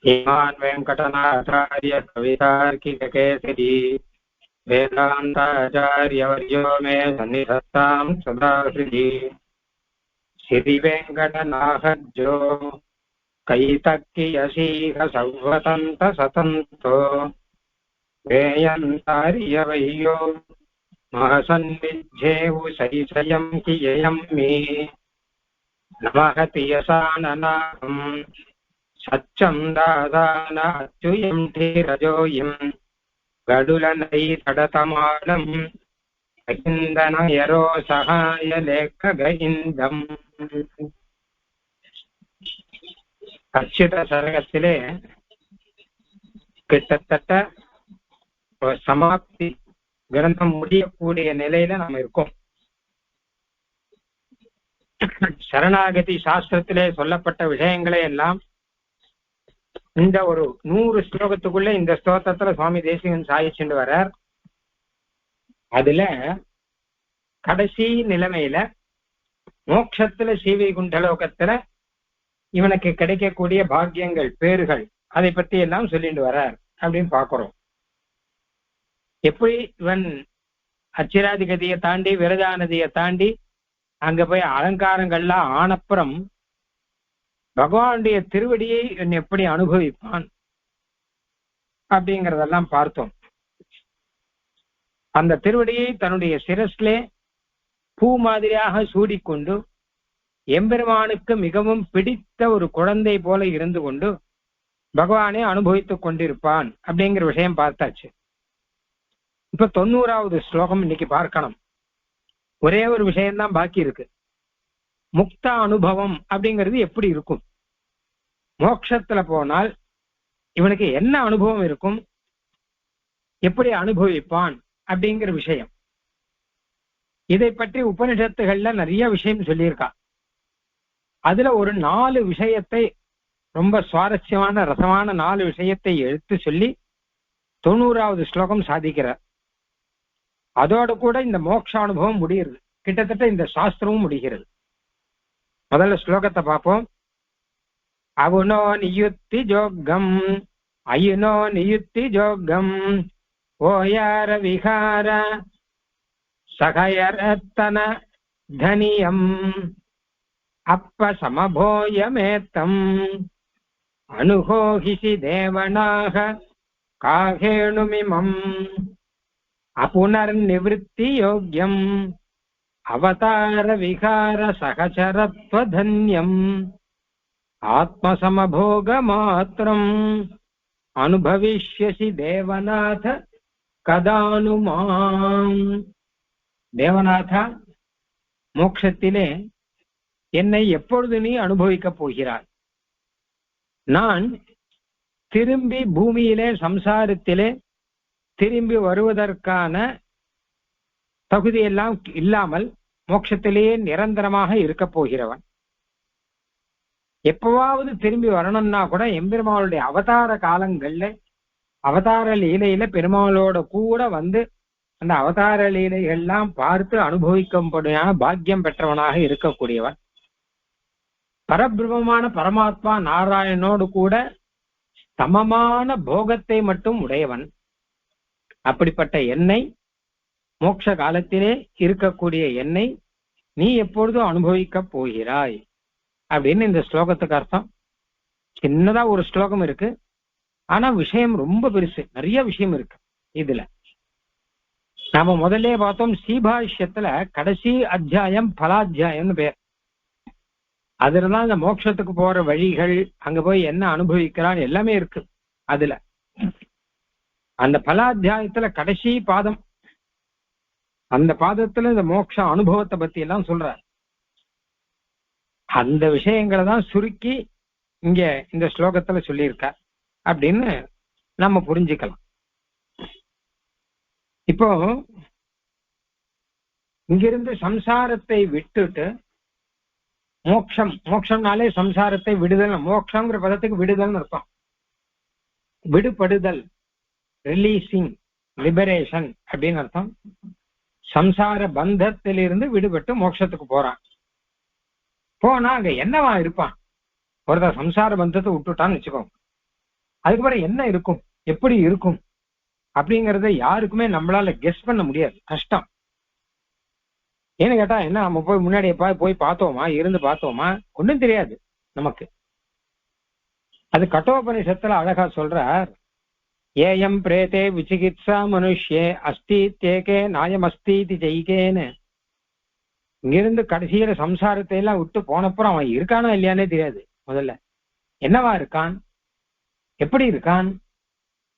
श्रीमान् वेङ्कटनाथार्य कवितार्किककेसरी वेदान्ताचार्यवर्यो मे सन्निधत्तां सदा हृदि। श्रीवेङ्कटनाथज्जो कैतक्कियसीह सौवतन्तसतन्तो वेयन्तार्यवय्यो महसन्निध्येवु सैषयं किययं मे नमः तियसाननाहम् सच्चं दादान अच्युयं धीरजोयं गडुलनै तडतमानं अहिन्दनयरो सहाय लेखगइन्दम्. அச்சுத சரகத்திலே கிட்டத்தட்ட சமாப்தி கிரந்தம் முடியக்கூடிய நிலையில நம்ம இருக்கோம். சரணாகதி சாஸ்திரத்திலே சொல்லப்பட்ட விஷயங்களை எல்லாம் இந்த ஒரு 100 ஸ்லோகத்துக்குள்ள இந்த ஸ்லோகத்துல சுவாமி தேசிகன் சாதிச்சுட்டு வர்றார். அதுல கடைசி நிலைமையில மோட்சத்துல ஸ்ரீவைகுண்டலோகத்துல இவனுக்கு கிடைக்கக்கூடிய பாக்கியங்கள் பேறுகள் அதை பத்தி எல்லாம் சொல்லிட்டு வர்றார் அப்படின்னு பாக்குறோம். எப்படி இவன் அச்சிராதிகதியை தாண்டி விரதாநதியை தாண்டி அங்க போய் அலங்காரங்கள்லாம் ஆனப்புறம் பகவானுடைய திருவடியை இவன் எப்படி அனுபவிப்பான் அப்படிங்கிறதெல்லாம் பார்த்தோம். அந்த திருவடியை தன்னுடைய சிரஸ்லே பூ மாதிரியாக சூடிக்கொண்டு எம்பெருமானுக்கு மிகவும் பிடித்த ஒரு குழந்தை போல இருந்து கொண்டு பகவானை அனுபவித்துக் கொண்டிருப்பான் அப்படிங்கிற விஷயம் பார்த்தாச்சு. இப்ப 90வது ஸ்லோகம் இன்னைக்கு பார்க்கணும். ஒரே ஒரு விஷயம்தான் பாக்கி இருக்கு. முக்த அனுபவம் அப்படிங்கிறது எப்படி இருக்கும், மோட்சத்துல போனால் இவனுக்கு என்ன அனுபவம் இருக்கும், எப்படி அனுபவிப்பான் அப்படிங்கிற விஷயம். இதை பற்றி உபனிஷத்துகள்ல நிறைய விஷயம் சொல்லியிருக்கா. அதுல ஒரு 4 விஷயத்தை, ரொம்ப சுவாரஸ்யமான ரசமான 4 விஷயத்தை எடுத்து சொல்லி 90வது ஸ்லோகம் சாதிக்கிறார். அதோடு கூட இந்த மோட்ச அனுபவம் முடிகிறது, கிட்டத்தட்ட இந்த சாஸ்திரமும் முடிகிறது. முதல்ல ஸ்லோகத்தை பார்ப்போம். அவுனோ நியுத்தி ஜோகம் அயுனோ நியுத்தி ஜோகம் ஓயார விகார சகயரத்தன தனியம் அப்ப சமபோயமேத்தம் அனுகோஹிசி தேவனாக காகேணுமிமம் அபுனர்நிவృత్తి யோக்யம் அவதார விகார சகச்சரத்வதன்யம் ஆத்மசமபோக மாத்திரம் அனுபவிஷ்யசி தேவநாத கதானுமாம். தேவநாதா, மோட்சத்திலே என்னை எப்பொழுது நீ அனுபவிக்கப் போகிறாய்? நான் திரும்பி பூமியிலே சம்சாரத்திலே திரும்பி வருவதற்கான தகுதியெல்லாம் இல்லாமல் மோட்சத்திலேயே நிரந்தரமாக இருக்க போகிறவன். எப்பவாவது திரும்பி வரணும்னா கூட எம்பெருமாளுடைய அவதார காலங்கள்ல அவதார லீலையில பெருமாளோட கூட வந்து அந்த அவதார லீலைகள்லாம் பார்த்து அனுபவிக்கும்படியான பாக்கியம் பெற்றவனாக இருக்கக்கூடியவன். பரபிரமமான பரமாத்மா நாராயணனோடு கூட சமமான போகத்தை மட்டும் உடையவன். அப்படிப்பட்ட என்னை, மோட்ச காலத்திலே இருக்கக்கூடிய என்னை நீ எப்பொழுதும் அனுபவிக்க போகிறாய் அப்படின்னு இந்த ஸ்லோகத்துக்கு அர்த்தம். சின்னதா ஒரு ஸ்லோகம் இருக்கு, ஆனா விஷயம் ரொம்ப பெருசு, நிறைய விஷயம் இருக்கு இதுல. நாம முதல்ல பார்த்தோம், ஸ்ரீபாஷ்யத்துல கடைசி அத்தியாயம் பலாத்தியாயம்னு பேர். அதுலதான் இந்த மோட்சத்துக்கு போற வழிகள், அங்க போய் என்ன அனுபவிக்கிறான் எல்லாமே இருக்கு அதுல. அந்த பலாத்தியாயத்துல கடைசி பாதம், அந்த பாதத்துல இந்த மோட்ச அனுபவத்தை பத்தி எல்லாம் சொல்றார். அந்த விஷயங்களை தான் சுருக்கி இங்க இந்த ஸ்லோகத்துல சொல்லியிருக்கார் அப்படின்னு நம்ம புரிஞ்சுக்கலாம். இப்போ இங்கிருந்து சம்சாரத்தை விட்டுட்டு மோட்சம், மோட்சம்னாலே சம்சாரத்தை விடுதல், மோட்சங்கிற பதத்துக்கு விடுதல்னு அர்த்தம். விடுபடுதல், ரிலீசிங், லிபரேஷன் அப்படின்னு அர்த்தம். சம்சார பந்தத்திலிருந்து விடுபட்டு மோட்சத்துக்கு போறான். போனா அங்க என்னவா இருப்பான்? ஒருத்தர் சம்சார பந்தத்தை விட்டுட்டான்னு வச்சுக்கோங்க, அதுக்கப்புறம் என்ன இருக்கும், எப்படி இருக்கும் அப்படிங்கறத யாருக்குமே நம்மளால கெஸ் பண்ண முடியாது, கஷ்டம். ஏன்னு கேட்டா என்ன, நம்ம போய் முன்னாடி போய் பார்த்தோமா, இருந்து பார்த்தோமா, ஒண்ணும் தெரியாது நமக்கு. அது கட்டோபனிஷத்துல அழகா சொல்றார், ஏயம் பிரேதே விசிகித்சா மனுஷ்யே அஸ்தி தேகே நாயம் அஸ்தி ஜெயிகேன்னு. இங்கிருந்து கடைசியில சம்சாரத்தை எல்லாம் விட்டு போனப்புறம் அவன் இருக்கானோ இல்லையானே தெரியாது. முதல்ல என்னவா இருக்கான், எப்படி இருக்கான்,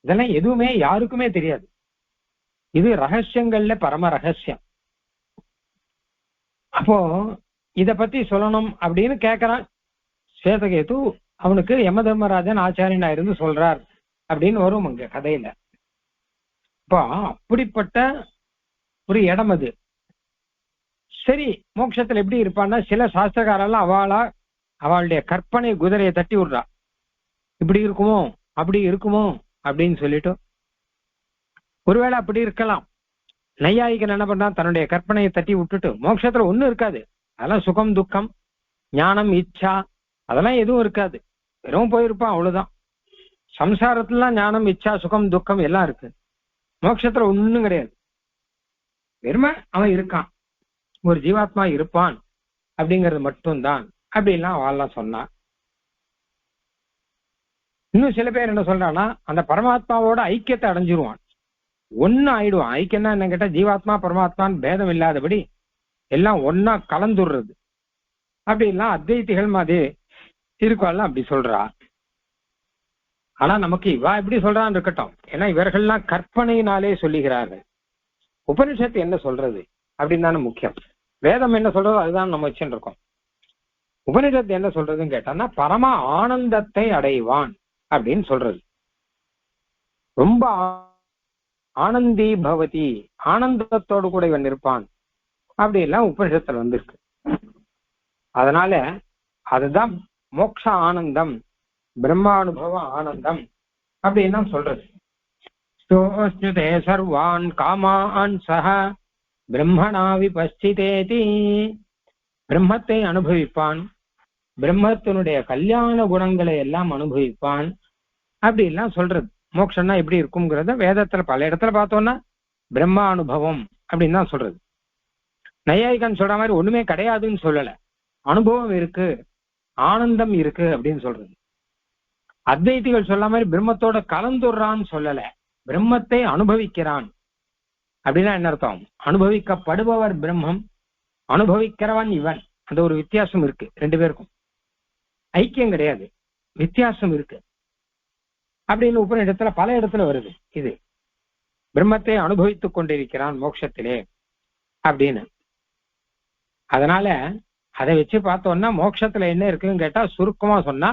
இதெல்லாம் எதுவுமே யாருக்குமே தெரியாது. இது ரகசியங்கள்ல பரம ரகசியம். அப்போ இத பத்தி சொல்லணும் அப்படின்னு கேட்கிறான் ஸ்வேதகேது. அவனுக்கு யம தர்மராஜன் ஆச்சாரியனா இருந்து சொல்றார் அப்படின்னு வரும் அங்க கதையில. இப்போ அப்படிப்பட்ட ஒரு இடம் அது. சரி, மோட்சத்துல எப்படி இருப்பான்னா, சில சாஸ்திரக்காரெல்லாம் அவளுடைய கற்பனை குதிரையை தட்டி விடுறா. இப்படி இருக்குமோ அப்படி இருக்குமோ அப்படின்னு சொல்லிட்டு. ஒருவேளை அப்படி இருக்கலாம். நையாயிகன் என்ன பண்ணா, தன்னுடைய கற்பனையை தட்டி விட்டுட்டு மோட்சத்துல ஒண்ணும் இருக்காது, அதெல்லாம் சுகம் துக்கம் ஞானம் இச்சா அதெல்லாம் எதுவும் இருக்காது, வெறும் போயிருப்பான் அவ்வளவுதான். சம்சாரத்துலாம் ஞானம் இச்சா சுகம் துக்கம் எல்லாம் இருக்கு, மோட்சத்துல ஒண்ணும் கிடையாது, வெறுமை அவன் இருக்கான், ஒரு ஜீவாத்மா இருப்பான் அப்படிங்கிறது மட்டும்தான் அப்படின்லாம் அவெல்லாம் சொன்னான். இன்னும் சில பேர் என்ன சொல்றான்னா, அந்த பரமாத்மாவோட ஐக்கியத்தை அடைஞ்சிருவான், ஒன்னு ஆயிடுவான். ஐக்கியம்னா என்ன கேட்டா, ஜீவாத்மா பரமாத்மான்னு பேதம் இல்லாதபடி எல்லாம் ஒன்னா கலந்துடுறது. அப்படிலாம் அத்வைத்திகள் மாதிரி இருக்கலாம் அப்படி சொல்றா. ஆனா நமக்கு இவா எப்படி சொல்றான்னு இருக்கட்டும், ஏன்னா இவர்கள்லாம் கற்பனையினாலே சொல்லுகிறார்கள். உபனிஷத்து என்ன சொல்றது அப்படின்னு தானே முக்கியம். வேதம் என்ன சொல்றதோ அதுதான் நம்ம வச்சுட்டு இருக்கோம். உபனிஷத்து என்ன சொல்றதுன்னு கேட்டான்னா, பரம ஆனந்தத்தை அடைவான் அப்படின்னு சொல்றது. ரொம்ப ஆனந்தி பவதி, ஆனந்தத்தோடு கூட இவன் இருப்பான் அப்படி எல்லாம் உபனிஷத்துல வந்திருக்கு. அதனால அதுதான் மோட்ச ஆனந்தம், பிரம்மானுபவ ஆனந்தம் அப்படின்னு தான் சொல்றது. சர்வான் காமான் சஹ பிரம்மணா விபஸ்சிதேதி, பிரம்மத்தை அனுபவிப்பான், பிரம்மத்தினுடைய கல்யாண குணங்களை எல்லாம் அனுபவிப்பான் அப்படி எல்லாம் சொல்றது. மோட்சம்னா எப்படி இருக்குங்கிறத வேதத்துல பல இடத்துல பார்த்தோம்னா பிரம்மா அனுபவம் அப்படின்னு தான் சொல்றது. நையாயிகன் சொல்ற மாதிரி ஒண்ணுமே கிடையாதுன்னு சொல்லல, அனுபவம் இருக்கு, ஆனந்தம் இருக்கு அப்படின்னு சொல்றது. அத்வைத்திகள் சொல்ல மாதிரி பிரம்மத்தோட கலந்துடுறான்னு சொல்லல, பிரம்மத்தை அனுபவிக்கிறான் அப்படின்னா என்ன அர்த்தம், அனுபவிக்கப்படுபவர் பிரம்மம், அனுபவிக்கிறவன் இவன். அந்த ஒரு வித்தியாசம் இருக்கு ரெண்டு பேருக்கும், ஐக்கியம் கிடையாது, வித்தியாசம் இருக்கு அப்படின்னு உபநிடத்துல பல இடத்துல வருது. இது பிரம்மத்தை அனுபவித்துக் கொண்டிருக்கிறான் மோட்சத்திலே அப்படின்னு. அதனால அதை வச்சு பார்த்தோம்னா மோட்சத்துல என்ன இருக்குன்னு கேட்டா, சுருக்கமா சொன்னா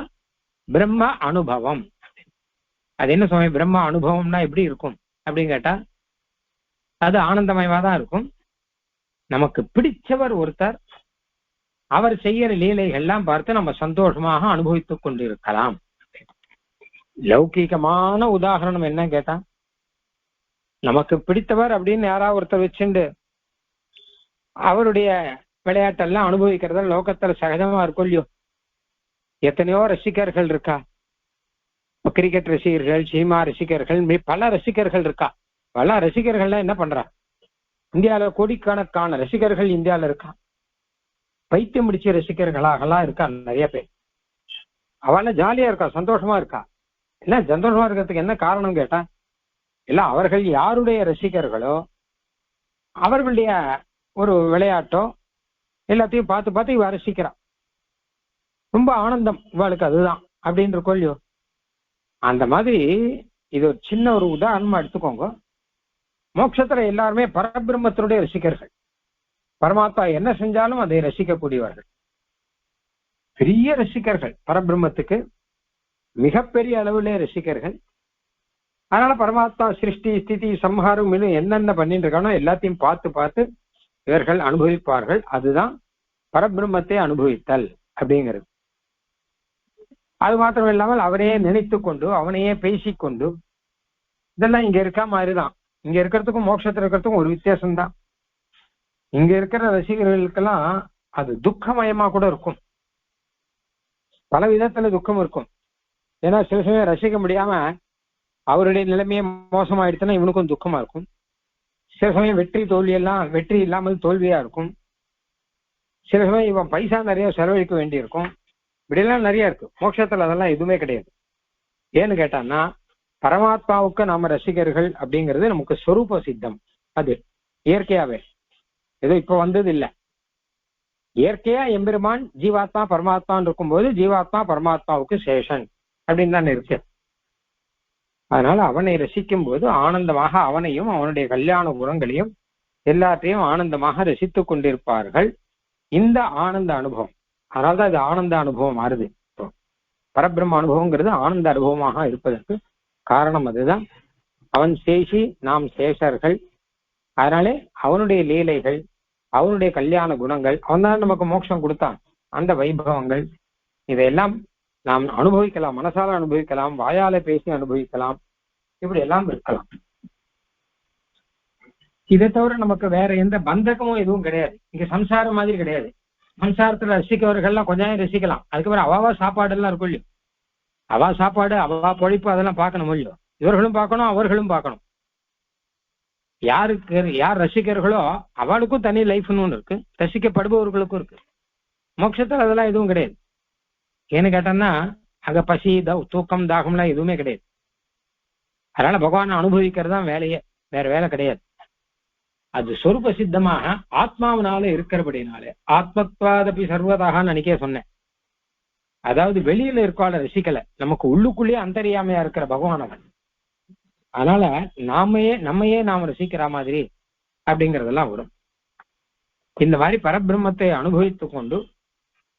பிரம்ம அனுபவம். அது என்ன சுவாமி பிரம்ம அனுபவம்னா எப்படி இருக்கும் அப்படின்னு கேட்டா, அது ஆனந்தமயமா தான் இருக்கும். நமக்கு பிடிச்சவர் ஒருத்தர், அவர் செய்யற லீலைகள்லாம் பார்த்து நம்ம சந்தோஷமாக அனுபவித்துக் கொண்டிருக்கலாம். லௌகீகமான உதாரணம் என்ன கேட்டா, நமக்கு பிடித்தவர் அப்படின்னு யாராவது ஒருத்தர் வச்சுண்டு அவருடைய விளையாட்டெல்லாம் அனுபவிக்கிறத லோகத்துல சகஜமா இருக்கும் இல்லையோ. எத்தனையோ ரசிகர்கள் இருக்கா, கிரிக்கெட் ரசிகர்கள், சினிமா ரசிகர்கள், பல ரசிகர்கள் இருக்கா. பல ரசிகர்கள்லாம் என்ன பண்றா, இந்தியாவில கோடிக்கணக்கான ரசிகர்கள் இந்தியாவில இருக்கா. பைத்தியம் முடிச்ச ரசிகர்களாகலாம் இருக்கா நிறைய பேர். அவள ஜாலியா இருக்கா, சந்தோஷமா இருக்கா. இல்ல சந்தோஷமா இருக்கிறதுக்கு என்ன காரணம் கேட்டா, இல்ல அவர்கள் யாருடைய ரசிகர்களோ அவர்களுடைய ஒரு விளையாட்டோ எல்லாத்தையும் பார்த்து பார்த்து இவ ரசிக்கிறான், ரொம்ப ஆனந்தம் இவளுக்கு அதுதான் அப்படின்னு கொள்ளியோ. அந்த மாதிரி இது ஒரு சின்ன ஒரு உதாரணமா எடுத்துக்கோங்க. மோட்சத்துல எல்லாருமே பரபிரம்மத்தினுடைய ரசிகர்கள், பரமாத்மா என்ன செஞ்சாலும் அதை ரசிக்கக்கூடியவர்கள், பெரிய ரசிகர்கள், பரபிரம்மத்துக்கு மிகப்பெரிய அளவிலே ரசிகர்கள். அதனால பரமாத்மா சிருஷ்டி ஸ்திதி சம்ஹாரம் என்னென்ன பண்ணிட்டு இருக்கானோ எல்லாத்தையும் பார்த்து பார்த்து இவர்கள் அனுபவிப்பார்கள். அதுதான் பரபிரம்மத்தை அனுபவித்தல் அப்படிங்கிறது. அது மாத்திரம் இல்லாமல் அவரையே நினைத்து கொண்டு அவனையே பேசிக்கொண்டு இதெல்லாம் இங்க இருக்க மாதிரிதான். இங்க இருக்கிறதுக்கும் மோட்சத்துல இருக்கிறதுக்கும் ஒரு வித்தியாசம்தான். இங்க இருக்கிற ரசிகர்களுக்கெல்லாம் அது துக்கமயமா கூட இருக்கும், பல விதத்துல துக்கம் இருக்கும். ஏன்னா சில சமயம் ரசிக்க முடியாம அவருடைய நிலைமையே மோசமாயிடுச்சுன்னா இவனுக்கும் துக்கமா இருக்கும். சில சமயம் வெற்றி இல்லாமல் தோல்வியா இருக்கும். சில சமயம் இவன் பைசா நிறைய செலவழிக்க வேண்டி இருக்கும். இப்படியெல்லாம் நிறைய இருக்கு. மோட்சத்துல அதெல்லாம் எதுவுமே கிடையாது. ஏன்னு கேட்டான்னா பரமாத்மாவுக்கு நாம ரசிகர்கள் அப்படிங்கிறது நமக்கு சொரூப சித்தம். அது இயற்கையாவே ஏதோ இப்ப வந்தது இல்லை. இயற்கையா எம்பெருமான் ஜீவாத்மா பரமாத்மான்னு இருக்கும்போது ஜீவாத்மா பரமாத்மாவுக்கு சேஷன் அப்படின்னு தான் இருக்கு. அதனால அவனை ரசிக்கும் போது ஆனந்தமாக அவனையும் அவனுடைய கல்யாண குணங்களையும் எல்லாத்தையும் ஆனந்தமாக ரசித்துக் கொண்டிருப்பார்கள். இந்த ஆனந்த அனுபவம், அதனால்தான் இது ஆனந்த அனுபவம் மாறுது. பரபிரம்ம அனுபவங்கிறது ஆனந்த அனுபவமாக இருப்பதற்கு காரணம் அதுதான். அவன் சேஷி, நாம் சேஷர்கள். அதனாலே அவனுடைய லீலைகள், அவனுடைய கல்யாண குணங்கள், அவன் தான் நமக்கு மோட்சம் கொடுத்தான். அந்த வைபவங்கள் இதையெல்லாம் நாம் அனுபவிக்கலாம், மனசால அனுபவிக்கலாம், வாயால பேசி அனுபவிக்கலாம், இப்படி எல்லாம் இருக்கலாம். இதை தவிர நமக்கு வேற எந்த பந்தகமும் எதுவும் கிடையாது. இங்க சம்சாரம் மாதிரி கிடையாது. சம்சாரத்துல ரசிக்கவர்கள்லாம் கொஞ்ச நேரம் ரசிக்கலாம், அதுக்கப்புறம் அவாவா சாப்பாடு எல்லாம் இருக்கும் இல்லையோ, அவா சாப்பாடு அவா பொழிப்பு அதெல்லாம் பார்க்கணும் இல்லையோ, இவர்களும் பார்க்கணும் அவர்களும் பார்க்கணும். யார் ரசிக்கிறர்களோ அவளுக்கும் தனி லைஃப்னு ஒன்று இருக்கு, ரசிக்கப்படுபவர்களுக்கும் இருக்கு. மோட்சத்தில் அதெல்லாம் எதுவும் கிடையாது. ஏன்னு கேட்டோம்னா அங்க பசி தூக்கம் தாகம்லாம் எதுவுமே கிடையாது. அதனால பகவானை அனுபவிக்கிறது தான் வேலையே, வேற வேலை கிடையாது. அது சொரூப சித்தமாக ஆத்மாவினால இருக்கிறபடினாலே ஆத்மத்வாதபி சர்வதாகன்னு அன்னைக்கே சொன்னேன். அதாவது வெளியில இருக்கால ரசிக்கல, நமக்கு உள்ளுக்குள்ளேயே அந்தரியாமையா இருக்கிற பகவான் அவன். அதனால நம்மையே நாம் ரசிக்கிற மாதிரி அப்படிங்கிறதெல்லாம் வரும். இந்த மாதிரி பரபிரம்மத்தை அனுபவித்து கொண்டு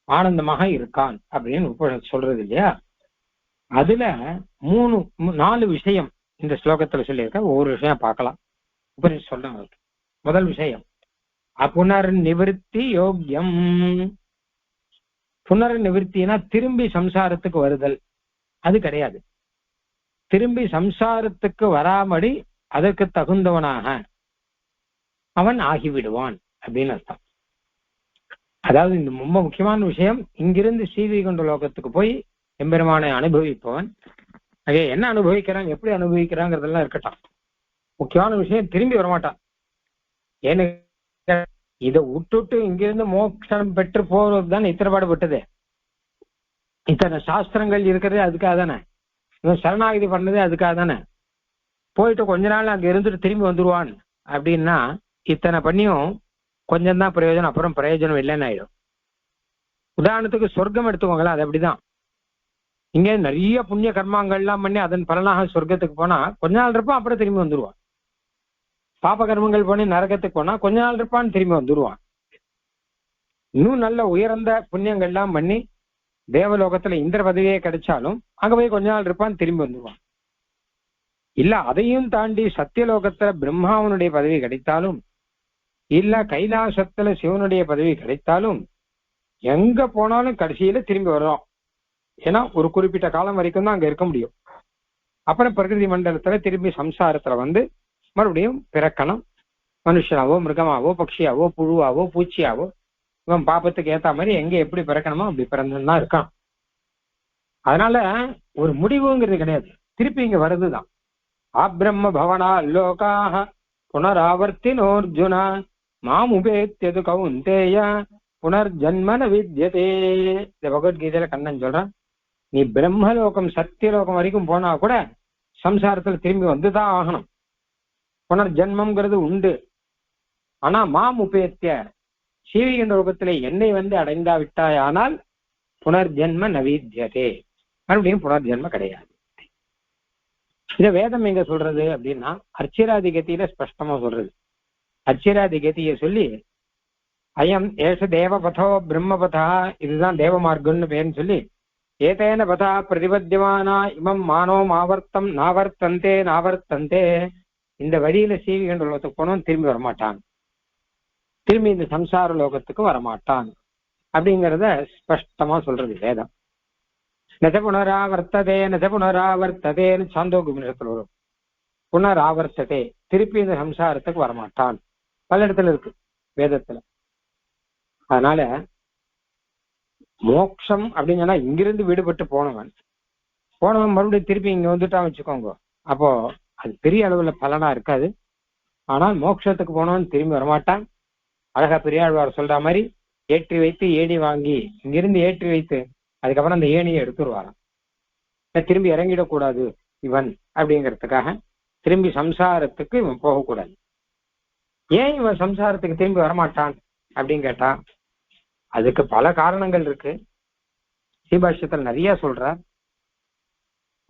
ஆனந்தமாக இருக்கான் அப்படின்னு சொல்றது இல்லையா. அதுல 4 விஷயம் இந்த ஸ்லோகத்துல சொல்லியிருக்க. ஒவ்வொரு விஷயம் பார்க்கலாம். உபனிஷத் சொல்றாங்க. முதல் விஷயம் புனர் நிவர்த்தி யோக்கியம். புனர் நிவர்த்தினா திரும்பி சம்சாரத்துக்கு வருதல் அது கிடையாது. திரும்பி சம்சாரத்துக்கு வராமடி அதற்கு தகுந்தவனாக அவன் ஆகிவிடுவான் அப்படின்னு அர்த்தம். அதாவது இந்த ரொம்ப முக்கியமான விஷயம், இங்கிருந்து ஸ்ரீவைகுண்ட லோகத்துக்கு போய் எம்பெருமானை அனுபவிப்பவன் அதே என்ன அனுபவிக்கிறான், எப்படி அனுபவிக்கிறாங்கிறதெல்லாம் இருக்கட்டும். முக்கியமான விஷயம் திரும்பி வரமாட்டான். ஏன்னு இதை விட்டுட்டு இங்கிருந்து மோட்சம் பெற்று போறதுதான் இத்தனை பாடுபட்டது. இத்தனை சாஸ்திரங்கள் இருக்கிறது அதுக்காக தானே, இவன் சரணாகதி பண்ணது அதுக்காக தானே. போயிட்டு கொஞ்ச நாள் அங்க இருந்துட்டு திரும்பி வந்துருவான் அப்படின்னா இத்தனை பண்ணியும் கொஞ்சம்தான் பிரயோஜனம், அப்புறம் பிரயோஜனம் இல்லைன்னு ஆயிடும். உதாரணத்துக்கு சொர்க்கம் எடுத்துக்கோங்களேன், அது அப்படிதான். இங்க நிறைய புண்ணிய கர்மங்கள்லாம் பண்ணி அதன் பலனாக சொர்க்கத்துக்கு போனா கொஞ்ச நாள் இருப்பான், அப்புறம் திரும்பி வந்துருவான். பாப கர்மங்கள் பண்ணி நரகத்துக்கு போனா கொஞ்ச நாள் இருப்பான்னு திரும்பி வந்துருவான். இன்னும் நல்ல உயர்ந்த புண்ணியங்கள்லாம் பண்ணி தேவலோகத்துல இந்திர பதவியே கிடைச்சாலும் அங்க போய் கொஞ்ச நாள் இருப்பான், திரும்பி வந்துருவான். இல்ல அதையும் தாண்டி சத்தியலோகத்துல பிரம்மாவனுடைய பதவி கிடைத்தாலும் இல்ல கைலாசத்துல சிவனுடைய பதவி கிடைத்தாலும் எங்க போனாலும் கடைசியில திரும்பி வர்றோம். ஏன்னா ஒரு குறிப்பிட்ட காலம் வரைக்கும் தான் அங்க இருக்க முடியும். அப்புறம் பிரகிருதி மண்டலத்துல திரும்பி சம்சாரத்துல வந்து மறுபடியும் பிறக்கணும். மனுஷனாவோ மிருகமாவோ பட்சியாவோ புழுவாவோ பூச்சியாவோ இவன் பாப்பத்துக்கு ஏத்த மாதிரி எங்க எப்படி பிறக்கணுமோ அப்படி பிறந்துதான் இருக்கான். அதனால ஒரு முடிவுங்கிறது கிடையாது, திருப்பி இங்க வருதுதான். ஆப்ரம்ம பவனா லோகாக புனராவர்த்தினோர்ஜுனா மாம் உபேத்தியது கௌந்தேய புனர்ஜன்மன வித்யதே. இந்த பகவத்கீதையில கண்ணன் சொல்றான், நீ பிரம்மலோகம் சத்தியலோகம் வரைக்கும் போனா கூட சம்சாரத்துல திரும்பி வந்துதான் ஆகணும். புனர்ஜன்மம்ங்கிறது உண்டு. ஆனா மாம் உபேத்திய சீவிகின்ற லோகத்திலே என்னை வந்து அடைந்தா விட்டாயானால் புனர்ஜன்ம நவித்யதே, மறுபடியும் புனர்ஜன்ம கிடையாது. இத வேதம் எங்க சொல்றது அப்படின்னா அர்ச்சிராதி கதியில ஸ்பஷ்டமா சொல்றது. அர்ச்சிராதி கதியை சொல்லி அயம் ஏஷ தேவபதோ பிரம்மபதா, இதுதான் தேவ மார்க்கம்னு பேருன்னு சொல்லி ஏதேன பதா பிரதிபத்தியமானா இமம் மானோ ஆவர்த்தம் நாவர்த்தந்தே நாவர்த்தந்தே, இந்த வழியில சீவிகின்ற லோகத்துக்கு போனோம் திரும்பி வரமாட்டான், திரும்பி இந்த சம்சார லோகத்துக்கு வரமாட்டான் அப்படிங்கிறத ஸ்பஷ்டமா சொல்றது வேதம். நெச புனராவர்த்ததே நெச புனராவர்த்ததேன்னு சாந்தோக உபநிஷத்துல வரும். புனராவர்த்ததே, திருப்பி இந்த சம்சாரத்துக்கு வரமாட்டான், பல இடத்துல இருக்கு வேதத்துல. அதனால மோட்சம் அப்படின்னு சொன்னா இங்கிருந்து விடுபட்டு போனவன் போனவன் மறுபடியும் திருப்பி இங்க வந்துட்டான் வச்சுக்கோங்க, அப்போ அது பெரிய அளவுல பலனா இருக்காது. ஆனால் மோட்சத்துக்கு போனவன் திரும்பி வரமாட்டான். அழகா பெரியாழ்வார் சொல்ற மாதிரி ஏற்றி வைத்து ஏணி வாங்கி இங்கிருந்து ஏற்றி வைத்து அதுக்கப்புறம் அந்த ஏணியை எடுத்துருவாராம். திரும்பி இறங்கிடக்கூடாது இவன் அப்படிங்கிறதுக்காக திரும்பி சம்சாரத்துக்கு இவன் போகக்கூடாது. ஏன் இவன் சம்சாரத்துக்கு திரும்பி வரமாட்டான் அப்படின்னு கேட்டா அதுக்கு பல காரணங்கள் இருக்கு. ஸ்ரீபாஷ்யத்தில் நிறைய சொல்றார்.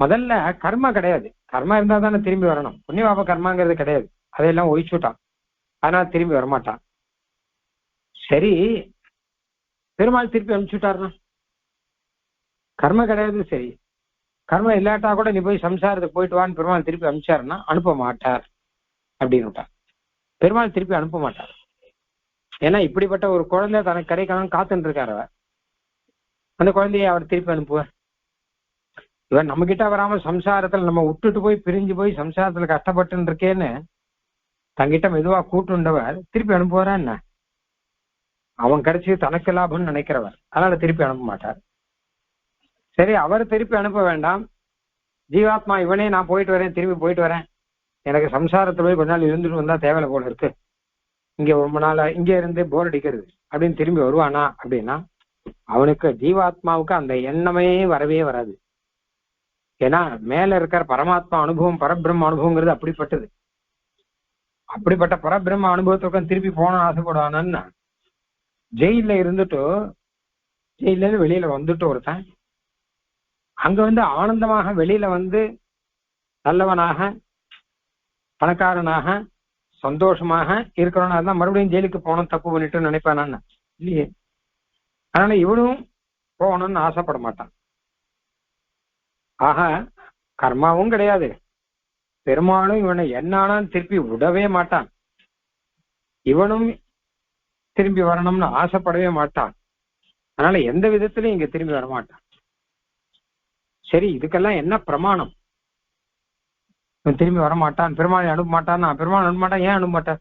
முதல்ல கர்மா கிடையாது. கர்மா இருந்தா தானே திரும்பி வரணும். புண்ணியபாப கர்மாங்கிறது கிடையாது, அதையெல்லாம் ஒழிச்சுட்டான், அதனால திரும்பி வரமாட்டான். சரி, பெருமாள் திருப்பி அனுப்பிச்சுட்டாருன்னா கர்ம கிடையாது. சரி, கர்மம் இல்லாட்டா கூட நீ போய் சம்சாரத்துக்கு போயிட்டு வான்னு பெருமாள் திருப்பி அனுப்பிச்சாருன்னா அனுப்ப மாட்டார் அப்படின்னு. பெருமாள் திருப்பி அனுப்ப மாட்டார். ஏன்னா இப்படிப்பட்ட ஒரு குழந்தை தனக்கு கிடைக்கணும்னு காத்துட்டு இருக்காரு. அவர் அந்த குழந்தைய அவர் திருப்பி அனுப்புவார்? இவன் நம்ம கிட்ட வராம சம்சாரத்துல நம்ம விட்டுட்டு போய் பிரிஞ்சு போய் சம்சாரத்துல கஷ்டப்பட்டு இருக்கேன்னு தங்கிட்ட மெதுவா கூட்டுண்டவர் திருப்பி அனுப்புவாரா என்ன? அவன் கிடைச்சி தனக்கு லாபம்னு நினைக்கிறவர், அதனால திருப்பி அனுப்ப மாட்டார். சரி, அவர் திருப்பி அனுப்ப வேண்டாம். ஜீவாத்மா இவனே நான் போயிட்டு வரேன், திரும்பி போயிட்டு வரேன், எனக்கு சம்சாரத்துல போய் கொஞ்ச நாள் இருந்துட்டு வந்தா தேவையில்ல போல இருக்கு, இங்க ரொம்ப நாள் இங்க இருந்து போர் அடிக்கிறது அப்படின்னு திரும்பி வருவானா அப்படின்னா அவனுக்கு ஜீவாத்மாவுக்கு அந்த எண்ணமே வரவே வராது. ஏன்னா மேல இருக்கிற பரமாத்மா அனுபவம், பரபிரம்ம அனுபவங்கிறது அப்படிப்பட்டது. அப்படிப்பட்ட பரபிரம்ம அனுபவத்துக்கு திருப்பி போன ஆசைப்படுவானா? ஜெயில இருந்துட்டு ஜெயில இருந்து வெளியில வந்துட்டு ஒருத்தன் அங்க வந்து ஆனந்தமாக வெளியில வந்து நல்லவனாக பணக்காரனாக சந்தோஷமாக இருக்கிறவனா தான் மறுபடியும் ஜெயிலுக்கு போகணும் தப்பு பண்ணிட்டு நினைப்பானா? இல்லையே. அதனால இவனும் போகணும்னு ஆசைப்பட மாட்டான். ஆக கர்மாவும் கிடையாது, பெருமாளும் இவனை என்னானான்னு திருப்பி விடவே மாட்டான். இவனும் திரும்பி வரணும்னு ஆசைப்படவே மாட்டான். அதனால எந்த விதத்திலையும் இங்க திரும்பி வரமாட்டான். சரி, இதுக்கெல்லாம் என்ன பிரமாணம்? இவன் திரும்பி வரமாட்டான், பெருமாளை அனுப்ப மாட்டான். பெருமாள் அனுப்ப மாட்டான். ஏன் அனுப்ப மாட்டார்?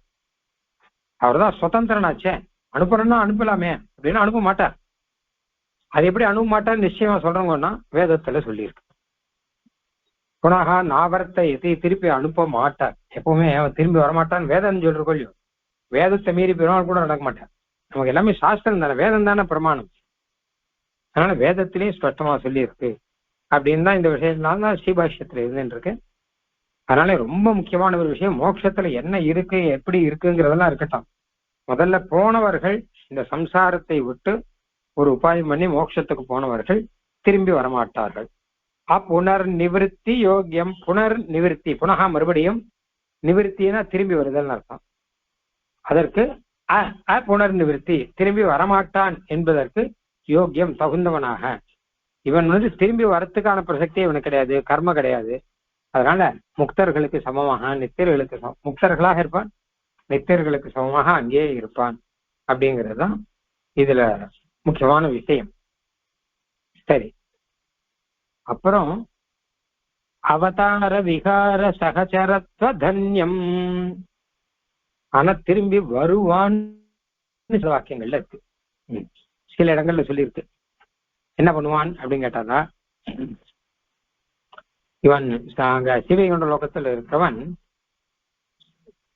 அவர் தான் சுதந்திரனாச்சே, அனுப்புறேன்னா அனுப்பலாமே அப்படின்னு அனுப்ப மாட்டார். அது எப்படி அனுப்ப மாட்டான்னு நிச்சயமா சொல்றவங்கன்னா வேதத்துல சொல்லியிருக்கு. புனகா நாவரத்தை திருப்பி அனுப்ப மாட்டார். எப்பவுமே அவன் திரும்பி வரமாட்டான்னு வேதம் சொல்றோம். வேதத்தை மீறி பெருமாள் கூட நடக்க மாட்டார். நமக்கு எல்லாமே சாஸ்திரம் தானே, வேதம் தானே பிரமாணம். அதனால வேதத்திலேயும் ஸ்பஷ்டமா சொல்லியிருக்கு அப்படின்னு தான் இந்த விஷயத்தான் தான் ஸ்ரீபாஷ்யத்துல இருந்துருக்கு. அதனால ரொம்ப முக்கியமான ஒரு விஷயம், மோட்சத்துல என்ன இருக்கு எப்படி இருக்குங்கிறதெல்லாம் இருக்கட்டும். முதல்ல போனவர்கள் இந்த சம்சாரத்தை விட்டு ஒரு உபாயம் பண்ணி மோட்சத்துக்கு போனவர்கள் திரும்பி வரமாட்டார்கள். புனர் நிவிருத்தி யோக்கியம். புனர் நிவிருத்தி, புனகா மறுபடியும், நிவிருத்தினா திரும்பி வருதல் அர்த்தம். அதற்கு புனர் நிவிருத்தி, திரும்பி வரமாட்டான் என்பதற்கு யோக்கியம், தகுந்தவனாக. இவன் வந்து திரும்பி வரத்துக்கான பிரசக்தி இவனுக்கு கிடையாது, கர்ம கிடையாது. அதனால முக்தர்களுக்கு சமமாக நித்தியர்களுக்கு முக்தர்களாக இருப்பான், நித்தியர்களுக்கு சமமாக அங்கேயே இருப்பான் அப்படிங்கிறது தான் இதுல முக்கியமான விஷயம். சரி, அப்புறம் அவதார விகார சகச்சரத்வ தன்யம். ஆனா திரும்பி வருவான் சில வாக்கியங்கள்ல இருக்கு, சில இடங்கள்ல சொல்லியிருக்கு. என்ன பண்ணுவான் அப்படின்னு கேட்டாதான், இவன் சிவகண்ட லோகத்துல இருக்கிறவன்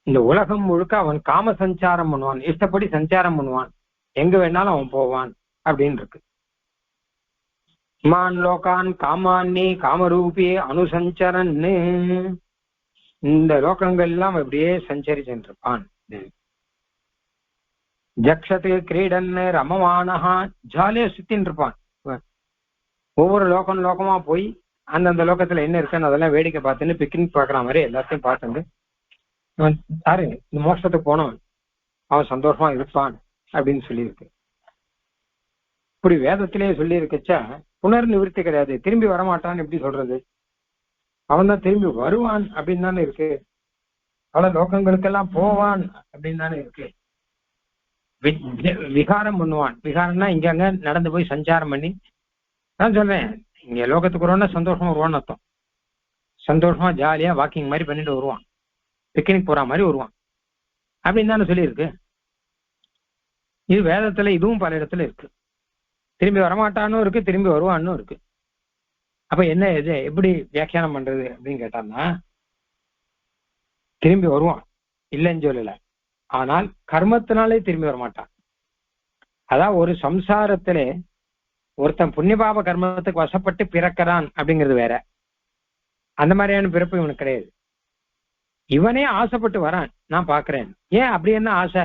இந்த உலகம் முழுக்க அவன் காம சஞ்சாரம் பண்ணுவான், இஷ்டப்படி சஞ்சாரம் பண்ணுவான், எங்க வேணாலும் அவன் போவான் அப்படின்னு இருக்கு. மான் லோகான் காமான்னி காமரூபி அனுசஞ்சரன்னு, இந்த லோகங்கள் எல்லாம் அப்படியே சஞ்சரிச்சுருப்பான். ஜக்ஷத்து கிரீடன் ரமமானஹா, ஜாலியா சுத்தின்னு இருப்பான். ஒவ்வொரு லோகமா போய் அந்தந்த லோகத்துல என்ன இருக்குன்னு அதெல்லாம் வேடிக்கை பார்த்துன்னு பிக்னிக் பாக்குற மாதிரி எல்லாத்தையும் பார்த்துட்டு யாரு இந்த மோட்சத்துக்கு போனவன் அவன் சந்தோஷமா இருப்பான் அப்படின்னு சொல்லியிருக்கு. இப்படி வேதத்திலேயே சொல்லி இருக்கச்சா புனர் நிவர்த்தி கிடையாது, திரும்பி வரமாட்டான்னு எப்படி சொல்றது? அவன் தான் திரும்பி வருவான் அப்படின்னு தானே இருக்கு. பல லோகங்களுக்கெல்லாம் போவான் அப்படின்னு தானே இருக்கு. விகாரம் பண்ணுவான். விகாரம்னா இங்க அங்க நடந்து போய் சஞ்சாரம் பண்ணி, நான் சொல்றேன் இங்க லோகத்துக்கு வருவான்னா சந்தோஷமா வருவான்னு அர்த்தம். சந்தோஷமா ஜாலியா வாக்கிங் மாதிரி பண்ணிட்டு வருவான், பிக்னிக் போற மாதிரி வருவான் அப்படின்னு தானே சொல்லியிருக்கு. இது வேதத்துல இதுவும் பல இடத்துல இருக்கு. திரும்பி வரமாட்டான்னு இருக்கு, திரும்பி வருவான்னு இருக்கு. அப்ப என்ன இது எப்படி வியாக்கியானம் பண்றது அப்படின்னு கேட்டான்னா, திரும்பி வருவான், இல்லைன்னு சொல்லல. ஆனால் கர்மத்தினாலே திரும்பி வரமாட்டான். அதான் ஒரு சம்சாரத்திலே ஒருத்தன் புண்ணியபாப கர்மத்துக்கு வசப்பட்டு பிறக்கிறான் அப்படிங்கிறது வேற. அந்த மாதிரியான பிறப்பு இவனுக்கு கிடையாது. இவனே ஆசைப்பட்டு வரான், நான் பாக்குறேன். ஏன் அப்படி என்ன ஆசை?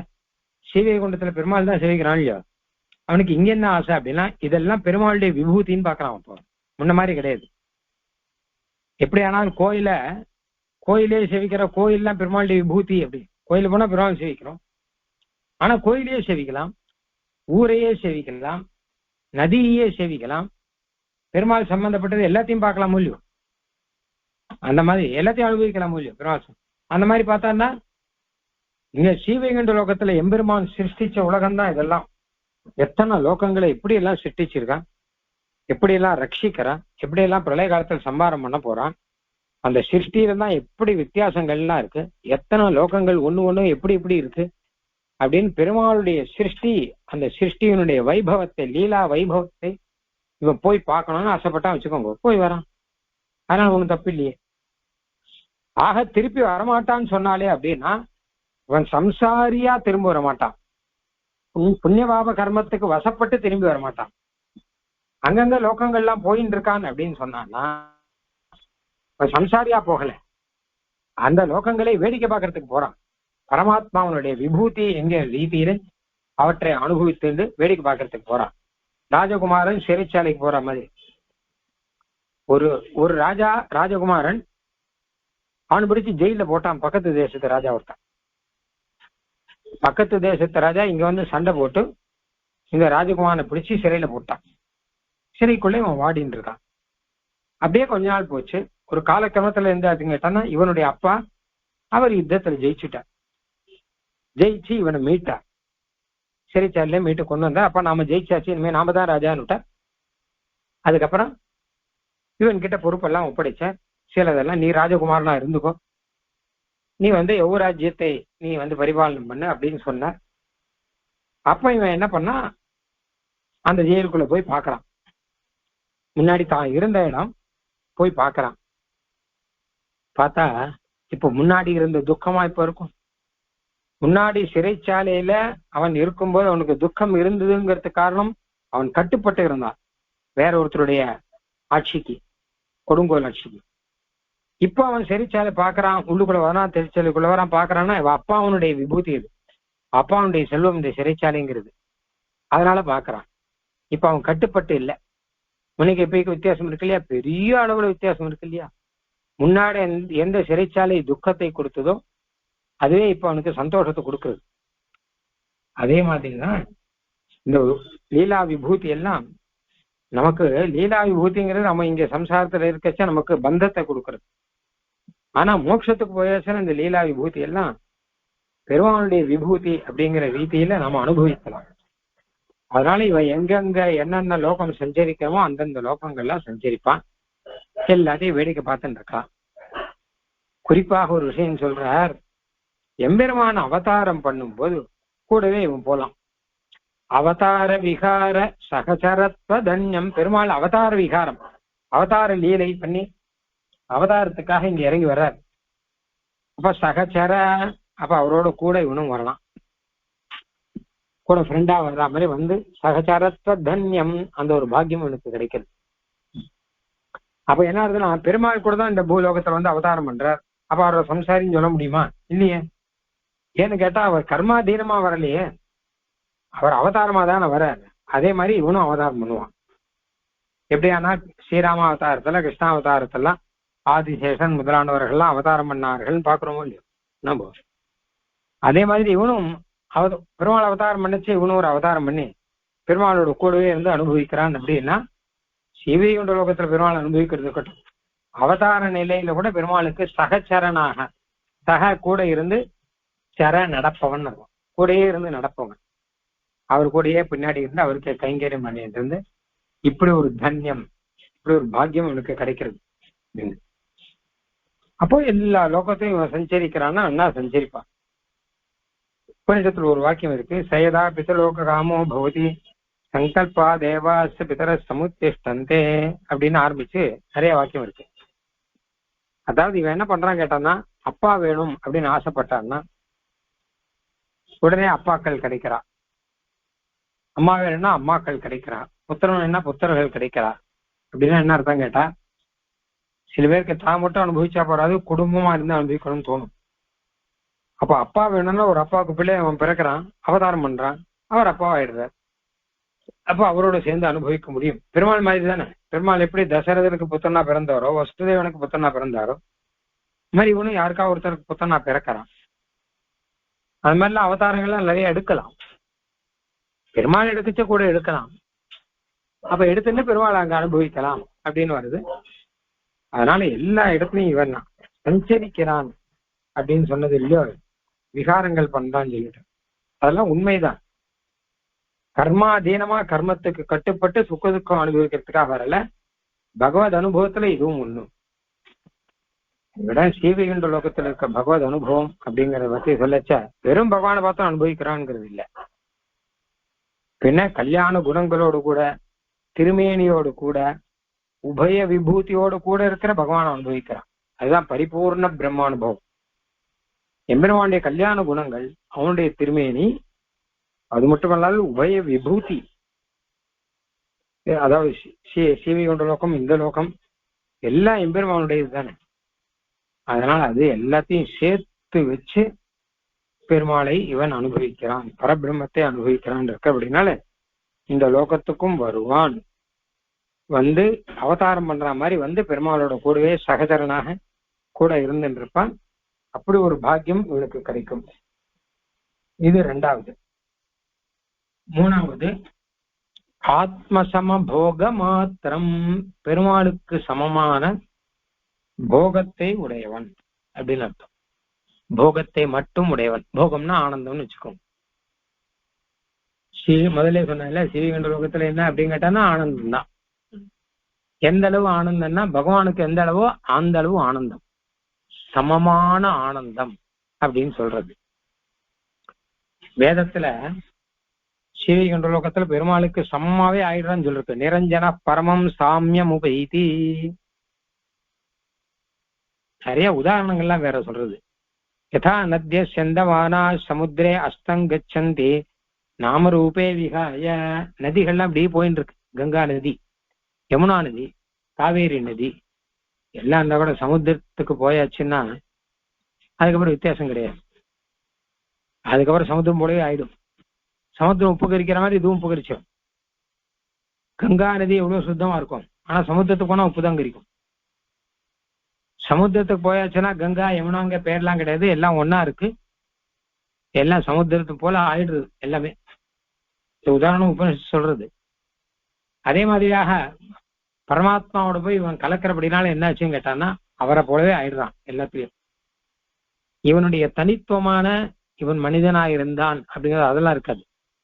ஸ்ரீவைகுண்டத்துல பெருமாள் தான் சேவிக்கிறான் இல்லையோ, அவனுக்கு இங்க என்ன ஆசை அப்படின்னா இதெல்லாம் பெருமாளுடைய விபூதின்னு பாக்குறான். அப்போ முன்ன மாதிரி கிடையாது. எப்படி ஆனாலும் கோயிலே சேவிக்கிற கோயில்லாம் பெருமாளுடைய விபூதி. அப்படி கோயில போனா பெருமாள் சேவிக்கிறோம். ஆனா கோயிலையே சேவிக்கலாம், ஊரையே சேவிக்கலாம், நதியே சேவிக்கலாம், பெருமாள் சம்பந்தப்பட்டது எல்லாத்தையும் பார்க்கலாம் மூலியம். அந்த மாதிரி எல்லாத்தையும் அனுபவிக்கலாம் மூலியம் பெருமாள். அந்த மாதிரி பார்த்தான்னா இங்க ஸ்ரீவைகுண்ட லோகத்துல எம்பெருமான் சிருஷ்டிச்ச உலகம்தான் இதெல்லாம். எத்தனை லோகங்களை எப்படி எல்லாம் சிருஷ்டிச்சிருக்கான், எப்படி எல்லாம் ரட்சிக்கிறான், எப்படி எல்லாம் பிரளய காலத்தில் சம்பாரம் பண்ண போறான். அந்த சிருஷ்டியில தான் எப்படி வித்தியாசங்கள்லாம் இருக்கு, எத்தனை லோகங்கள் ஒண்ணு எப்படி எப்படி இருக்கு அப்படின்னு பெருமாளுடைய சிருஷ்டி, அந்த சிருஷ்டியினுடைய வைபவத்தை, லீலா வைபவத்தை இவன் போய் பார்க்கணும்னு ஆசைப்பட்டா வச்சுக்கோங்க, போய் வரான். அதனால ஒண்ணும் தப்பு இல்லையே. ஆக திருப்பி வரமாட்டான்னு சொன்னாலே அப்படின்னா இவன் சம்சாரியா திரும்ப வரமாட்டான், புண்ணியபாப கர்மத்துக்கு வசப்பட்டு திரும்பி வரமாட்டான். அங்கங்க லோகங்கள்லாம் போயின்னு இருக்கான் அப்படின்னு சொன்னான்னா அவன் சம்சாரியா போகல, அந்த லோகங்களை வேடிக்கை பார்க்கறதுக்கு போறான். பரமாத்மாவனுடைய விபூதி எங்க ரீதியில அவற்றை அனுபவித்து வேடிக்கை பார்க்கறதுக்கு போறான். ராஜகுமாரன் சிறைச்சாலைக்கு போற மாதிரி. ஒரு ராஜகுமாரன் அவன் பிடிச்சு ஜெயில போட்டான். பக்கத்து தேசத்து ராஜா ஒருத்தான், பக்கத்து தேசத்து ராஜா இங்க வந்து சண்டை போட்டு இந்த ராஜகுமாரனை பிடிச்சி சிறையில போட்டான். சிறைக்குள்ளே இவன் வாடின்னு இருக்கான். அப்படியே கொஞ்ச நாள் போச்சு. ஒரு காலக்கிரமத்துல இருந்து அது கேட்டான்னா இவனுடைய அப்பா அவர் யுத்தத்துல ஜெயிச்சு இவனை மீட்டார். சிறைச்சாலையில மீட்டு கொண்டு வந்தா, அப்ப நாம ஜெயிச்சாச்சு, இனிமே நாம தான் ராஜான்னு விட்டார். அதுக்கப்புறம் இவன் கிட்ட பொறுப்பெல்லாம் ஒப்படைச்சார். சிலதெல்லாம் நீ ராஜகுமாரனா இருந்துக்கோ, நீ வந்து யுவராஜ்யத்தை நீ வந்து பரிபாலனம் பண்ணு அப்படின்னு சொன்னார். அப்ப இவன் என்ன பண்ணா, அந்த ஜெயிலுக்குள்ள போய் பார்க்கறான். முன்னாடி தான் இருந்த இடம் போய் பார்க்கறான். பார்த்தா இப்ப முன்னாடி இருந்த துக்கமா இப்ப இருக்கும். முன்னாடி சிறைச்சாலையில அவன் இருக்கும்போது அவனுக்கு துக்கம் இருந்ததுங்கிறது காரணம் அவன் கட்டுப்பட்டு இருந்தான் வேற ஒருத்தருடைய ஆட்சிக்கு, கொடுங்கோல் ஆட்சிக்கு. இப்ப அவன் சிறைச்சாலை பாக்குறான், உள்ளுக்குள்ள வரான், சிறைச்சாலைக்குள்ள வரான், பாக்குறான்னா அப்பா அவனுடைய விபூதி இது, அப்பா அவனுடைய செல்வம் இந்த சிறைச்சாலைங்கிறது. அதனால பாக்குறான். இப்ப அவன் கட்டுப்பட்டு இல்லை. உனக்கு எப்பயும் வித்தியாசம் இருக்கு இல்லையா, பெரிய அளவுல வித்தியாசம் இருக்கு இல்லையா. முன்னாடி எந்த சிறைச்சாலை துக்கத்தை கொடுத்ததோ அதுவே இப்ப அவனுக்கு சந்தோஷத்தை கொடுக்குறது. அதே மாதிரிதான் இந்த லீலா விபூதி எல்லாம் நமக்கு. லீலா விபூதிங்கிறது நம்ம இங்க சம்சாரத்துல இருக்கச்சா நமக்கு பந்தத்தை கொடுக்கறது. ஆனா மோட்சத்துக்கு போயாச்சுன்னா இந்த லீலா விபூதி எல்லாம் பெருமானுடைய விபூதி அப்படிங்கிற ரீதியில நம்ம அனுபவிக்கலாம். அதனால இவன் எங்கெங்க என்னென்ன லோகம் சஞ்சரிக்கிறோமோ அந்தந்த லோகங்கள்லாம் சஞ்சரிப்பான், எல்லாத்தையும் வேடிக்கை பார்த்துட்டு இருக்கான். குறிப்பாக ஒரு விஷயம் சொல்றார், எம்பெருமான அவதாரம் பண்ணும்போது கூடவே இவன் போலாம். அவதார விகார சகச்சரத்வ தன்யம். பெருமாள் அவதார விகாரம், அவதார லீலை பண்ணி அவதாரத்துக்காக இங்க இறங்கி வர்றார். அப்ப சகச்சர, அப்ப அவரோட கூட இவனும் வரலாம், கூட ஃப்ரெண்டா வர்ற மாதிரி வந்து சகச்சரத்வ தன்யம், அந்த ஒரு பாக்கியம் எனக்கு கிடைக்கிறது. அப்ப என்ன ஆகுதுன்னா பெருமாள் கூட தான் இந்த பூலோகத்துல வந்து அவதாரம் பண்றார். அப்ப அவரோட சம்சாரின்னு சொல்ல முடியுமா? இல்லையே. ஏன்னு கேட்டா அவர் கர்மாதீனமா வரலையே, அவர் அவதாரமா தானே வர்றாரு. அதே மாதிரி இவனும் அவதாரம் பண்ணுவான். எப்படியானா ஸ்ரீராம அவதாரத்துல, கிருஷ்ணாவதாரத்தெல்லாம் ஆதிசேஷன் முதலானவர்கள்லாம் அவதாரம் பண்ணார்கள் பாக்குறோமோ இல்லையோ நம்ம. அதே மாதிரி இவனும் பெருமாள் அவதாரம் பண்ணிச்சு, இவனும் ஒரு அவதாரம் பண்ணி பெருமாளோட கூடவே இருந்து அனுபவிக்கிறான். அப்படின்னா சிவகுண்ட லோகத்துல பெருமாள் அனுபவிக்கிறது இருக்கட்டும், அவதார நிலையில கூட பெருமாளுக்கு சகச்சரனாக, கூட இருந்து சர நடப்பவன் இருக்கும், கூடயே இருந்து நடப்பவன், அவர் கூடயே பின்னாடி இருந்து அவருக்கு கைங்கரியம் பண்ணிட்டு இருந்து இப்படி ஒரு தன்யம், இப்படி ஒரு பாக்கியம் அவனுக்கு கிடைக்கிறது. அப்போ எல்லா லோகத்தையும் இவன் சஞ்சரிக்கிறான்னா அண்ணா சஞ்சரிப்பான். உபநிஷத்துல ஒரு வாக்கியம் இருக்கு, சயதா பிதலோக காமோ பவதி சங்கல்பா தேவாச பிதர சமுத்திஷ்டந்தே அப்படின்னு ஆரம்பிச்சு நிறைய வாக்கியம் இருக்கு. அதாவது இவன் என்ன பண்றான் கேட்டான்னா, அப்பா வேணும் அப்படின்னு ஆசைப்பட்டான்னா உடனே அப்பாக்கள் கிடைக்கிறா, அம்மா வேணும்னா அம்மாக்கள் கிடைக்கிறா, புத்திரன் வேணும்னா புத்திரர்கள் கிடைக்கிறா. அப்படின்னா என்ன அர்த்தம் கேட்டா, சில பேருக்கு தான் மட்டும் அனுபவிச்சா போறாது, குடும்பமா இருந்து அனுபவிக்கணும்னு தோணும். அப்ப அப்பா வேணும்னா ஒரு அப்பாவுக்கு பிள்ளை அவன் பிறக்கிறான், அவதாரம் பண்றான், அவர் அப்பா ஆயிடுறார். அப்ப அவரோட சேர்ந்து அனுபவிக்க முடியும். பெருமாள் மாதிரி தானே. பெருமாள் எப்படி தசரதனுக்கு புத்தனா பிறந்தாரோ, வசுதேவனுக்கு புத்தனா பிறந்தாரோ, மாதிரி இவனும் யாருக்கா ஒருத்தருக்கு புத்தனா பிறக்கிறான். அது மாதிரிலாம் அவதாரங்கள்லாம் நிறைய எடுக்கலாம். பெருமாள் எடுக்கச்ச கூட எடுக்கலாம். அப்ப எடுத்துன்னு பெருமாள் அங்க அனுபவிக்கலாம் அப்படின்னு வருது. அதனால எல்லா இடத்துலயும் இவன் தான் சஞ்சரிக்கிறான் அப்படின்னு சொன்னது இல்லையோ, விகாரங்கள் பண்றான்னு சொல்லிட்டு அதெல்லாம் உண்மைதான். கர்மாதீனமா கர்மத்துக்கு கட்டுப்பட்டு சுக துக்கம் அனுபவிக்கிறதுக்காக வரல, பகவத் அனுபவத்துல இதுவும் ஒண்ணு. விட சீவைகுண்ட லோகத்துல இருக்க பகவத் அனுபவம் அப்படிங்கறத பத்தி சொல்லச்ச வெறும் பகவானை பார்த்தும் அனுபவிக்கிறான்ங்கிறது இல்லை. பின்ன கல்யாண குணங்களோடு கூட, திருமேனியோடு கூட, உபய விபூதியோடு கூட இருக்கிற பகவானை அனுபவிக்கிறான். அதுதான் பரிபூர்ண பிரம்மானுபவம். எம்பெருமானுடைய கல்யாண குணங்கள், அவனுடைய திருமேனி, அது மட்டுமல்லாது உபய விபூதி, அதாவது சீவைகுண்ட லோகம், இந்த லோகம் எல்லாம் எம்பெருமானுடையது தானே. அதனால அது எல்லாத்தையும் சேர்த்து வச்சு பெருமாளை இவன் அனுபவிக்கிறான், பரபிரம்மத்தை அனுபவிக்கிறான் இருக்க. அப்படின்னால இந்த லோகத்துக்கும் வருவான், வந்து அவதாரம் பண்ற மாதிரி வந்து பெருமாளோட கூடவே சகதரனாக கூட இருந்துருப்பான். அப்படி ஒரு பாக்கியம் இவனுக்கு கிடைக்கும். இது ரெண்டாவது. மூணாவது, ஆத்மசம போக மாத்திரம், பெருமாளுக்கு சமமான போகத்தை உடையவன் அப்படின்னு அர்த்தம். போகத்தை மட்டும் உடையவன். போகம்னா ஆனந்தம்னு வச்சுக்கோங்க. முதல்ல சொன்ன சிவகண்ட லோகத்துல என்ன அப்படின்னு கேட்டான்னா ஆனந்தம் தான். எந்த அளவு ஆனந்தம்னா பகவானுக்கு எந்த அளவோ அந்த அளவு ஆனந்தம், சமமான ஆனந்தம் அப்படின்னு சொல்றது. வேதத்துல சிவகண்ட லோகத்துல பெருமாளுக்கு சமமாவே ஆயிடுறான்னு சொல்லிருக்கு. நிரஞ்சன பரமம் சாமியம் உபைதி. நிறைய உதாரணங்கள்லாம் வேற சொல்றது. யதா நத்ய செந்தவானா சமுத்திரே அஸ்தங்கச்சந்தி நாமரூபே விகாய. நதிகள்லாம் அப்படியே போயின்னு இருக்கு. கங்கா நதி, யமுனா நதி, காவேரி நதி எல்லாம் இருந்தா கூட சமுத்திரத்துக்கு போயாச்சுன்னா அதுக்கப்புறம் வித்தியாசம் கிடையாது. அதுக்கப்புறம் சமுத்திரம் போலவே ஆயிடும். சமுத்திரம் உப்பு கரிக்கிற மாதிரி இதுவும் உப்பு கரிச்சோம். கங்கா நதி எவ்வளவு சுத்தமா இருக்கும், ஆனா சமுத்திரத்துக்கு போனா உப்பு தான் கரிக்கும். சமுத்திரத்துக்கு போயாச்சுன்னா கங்கா யமுனாங்க பேர்லாம் கிடையாது, எல்லாம் ஒன்னா இருக்கு. எல்லாம் சமுத்திரத்துக்கு போல ஆயிடுறது எல்லாமே. உதாரணம் உபநிஷத்து சொல்றது. அதே மாதிரியாக பரமாத்மாவோட போய் இவன் கலக்கிறபடினால என்ன ஆச்சுன்னு கேட்டான்னா அவரை போலவே ஆயிடுறான் எல்லாத்தையும். இவனுடைய தனித்துவமான இவன் மனிதனாக இருந்தான் அப்படிங்கிறது அதெல்லாம் இருக்காது.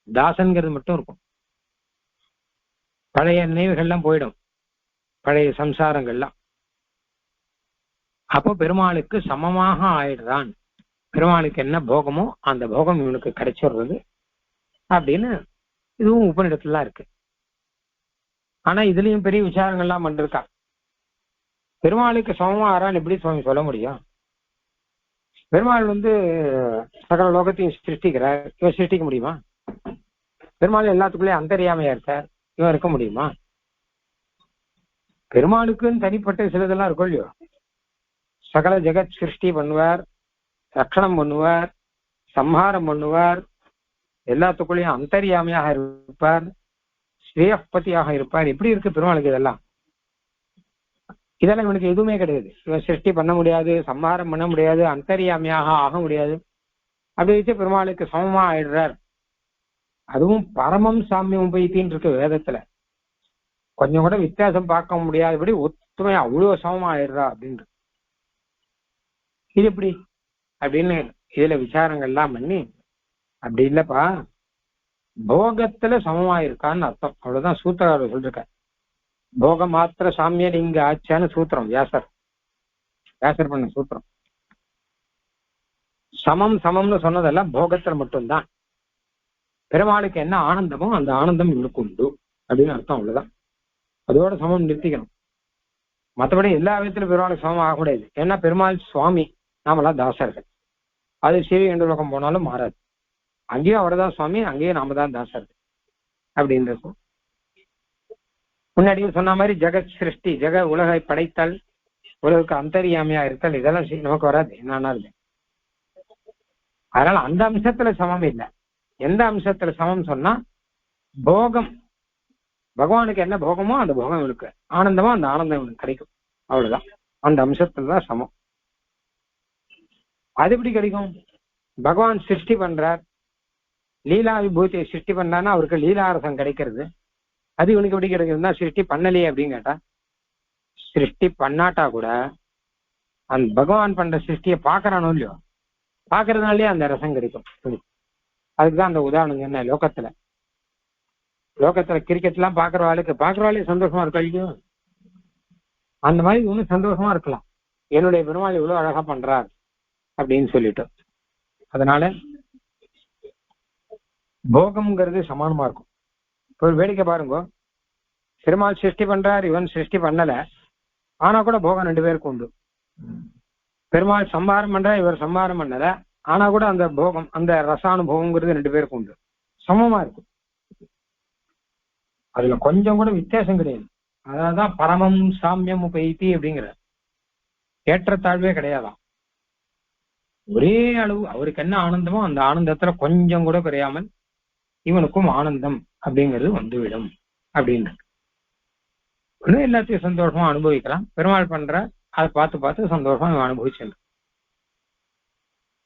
தாசன்கிறது மட்டும் இருக்கும். பழைய நினைவுகள்லாம் போயிடும், பழைய சம்சாரங்கள்லாம். அப்போ பெருமாளுக்கு சமமாக ஆயிடுறான். பெருமாளுக்கு என்ன போகமோ அந்த போகம் இவனுக்கு கிடைச்சிடுறது அப்படின்னு இதுவும் உபநிடத்துலாம் இருக்கு. ஆனா இதுலயும் பெரிய விசாரங்கள்லாம் பண்ணிருக்கா. பெருமாளுக்கு சமமா ஆறான்னு எப்படி சுவாமி சொல்ல முடியும்? பெருமாள் சகல லோகத்தையும் சிருஷ்டிக்கிறார், இவன் சிருஷ்டிக்க முடியுமா? பெருமாள் எல்லாத்துக்குள்ளேயும் அந்தரியாமையா இருக்கார், இவன் இருக்க முடியுமா? பெருமாளுக்குன்னு தனிப்பட்ட சிலதெல்லாம் இருக்கும் இல்லையோ. சகல ஜெகத் சிருஷ்டி பண்ணுவார், ரட்சணம் பண்ணுவார், சம்ஹாரம் பண்ணுவார், எல்லாத்துக்குள்ளேயும் அந்தரியாமையாக இருப்பார், ஸ்ரீயப்பதியாக இருப்பார். எப்படி இருக்கு பெருமாளுக்கு இதெல்லாம்? இதெல்லாம் இவனுக்கு எதுவுமே கிடையாது. இவன் சிருஷ்டி பண்ண முடியாது, சம்ஹாரம் பண்ண முடியாது, அந்தரியாமையாக ஆக முடியாது. அப்படி வச்சு பெருமாளுக்கு சமமா ஆயிடுறார். அதுவும் பரமம் சாமியம் உபைத்தின்னு இருக்கு வேதத்துல. கொஞ்சம் கூட வித்தியாசம் பார்க்க முடியாதபடி ஒத்துமையா அவ்வளவு சமமா ஆயிடுறா அப்படின்னு. இது எப்படி அப்படின்னு இதுல விசாரங்கள்லாம் பண்ணி, அப்படி இல்லப்பா, போகத்துல சமமா இருக்கான்னு அர்த்தம். அவ்வளவுதான் சூத்திரக்காரர் சொல்லிருக்க. போக மாத்திர சாமியன் இங்க ஆச்சான்னு சூத்திரம் வியாசர் பண்ண சூத்திரம். சமம்னு சொன்னதெல்லாம் போகத்துல மட்டும்தான். பெருமாளுக்கு என்ன ஆனந்தமோ அந்த ஆனந்தம் இவனுக்கு உண்டு அப்படின்னு அர்த்தம். அவ்வளவுதான். அதோட சமம் நிறுத்திக்கணும். மற்றபடி எல்லா விதத்திலும் பெருமாளுக்கு சமம் ஆகக்கூடாது. ஏன்னா பெருமாள் சுவாமி, நாமெல்லாம் தாசர்கள். அது சரி என்ற உலகம் போனாலும் மாறாது. அங்கேயும் அவர் தான் சுவாமி, அங்கேயும் நாம தான் தாசர்கள் அப்படின்னு. முன்னாடியே சொன்ன மாதிரி ஜெகத் சிருஷ்டி, உலகை படைத்தல், உலகுக்கு அந்தரியாமையா இருத்தல், இதெல்லாம் நமக்கு வராது என்னன்னாலும். அதனால அந்த அம்சத்துல சமம் இல்லை. எந்த அம்சத்துல சமம் சொன்னா, போகம் பகவானுக்கு என்ன போகமோ அந்த போகம் இவனுக்கு ஆனந்தமோ அந்த ஆனந்தம் இவனுக்கு கிடைக்கும். அவ்வளவுதான். அந்த அம்சத்துல தான் சமம். அது எப்படி கிடைக்கும்? பகவான் சிருஷ்டி பண்றார், லீலா விபூதியை சிருஷ்டி பண்ணான்னா அவருக்கு லீலாரசம் கிடைக்கிறது. அது இவனுக்கு எப்படி கிடைக்குதுன்னா, சிருஷ்டி பண்ணலையே அப்படின்னு கேட்டா, சிருஷ்டி பண்ணாட்டா கூட அந்த பகவான் பண்ற சிருஷ்டியை பாக்குறானோ இல்லையோ, பாக்குறதுனாலே அந்த ரசம் கிடைக்கும். அதுக்குதான் அந்த உதாரணம் என்ன, லோகத்துல கிரிக்கெட் எல்லாம் பாக்குறவாளே சந்தோஷமா இருக்கா இல்லையோ, அந்த மாதிரி இவனும் சந்தோஷமா இருக்கலாம். என்னுடைய பெருமாள் இவ்வளவு அழகா பண்றார் அப்படின்னு சொல்லிட்டு. அதனால போகம்ங்கிறது சமானமா இருக்கும். இப்போ ஒரு வேடிக்கை பாருங்க, பெருமாள் சிருஷ்டி பண்றார், இவன் சிருஷ்டி பண்ணல, ஆனா கூட போகம் ரெண்டு பேருக்கு உண்டு. பெருமாள் சம்ஹாரம் பண்றார், இவர் சம்ஹாரம் பண்ணல, ஆனா கூட அந்த போகம், அந்த ரசானுபவங்கிறது ரெண்டு பேருக்கு உண்டு. சமமா இருக்கும். அதுல கொஞ்சம் கூட வித்தியாசம் கிடையாது. அதான் பரமம் சாமியம் உபைத்தி அப்படிங்கிற ஏற்றத்தாழ்வே கிடையாதான். ஒரே அளவு அவருக்கு என்ன ஆனந்தமோ அந்த ஆனந்தத்துல கொஞ்சம் கூட குறையாமல் இவனுக்கும் ஆனந்தம் அப்படிங்கிறது வந்துவிடும் அப்படின்னு. எல்லாத்தையும் சந்தோஷமா அனுபவிக்கலாம். பெருமாள் பண்ற அதை பார்த்து சந்தோஷமா இவன் அனுபவிச்சு.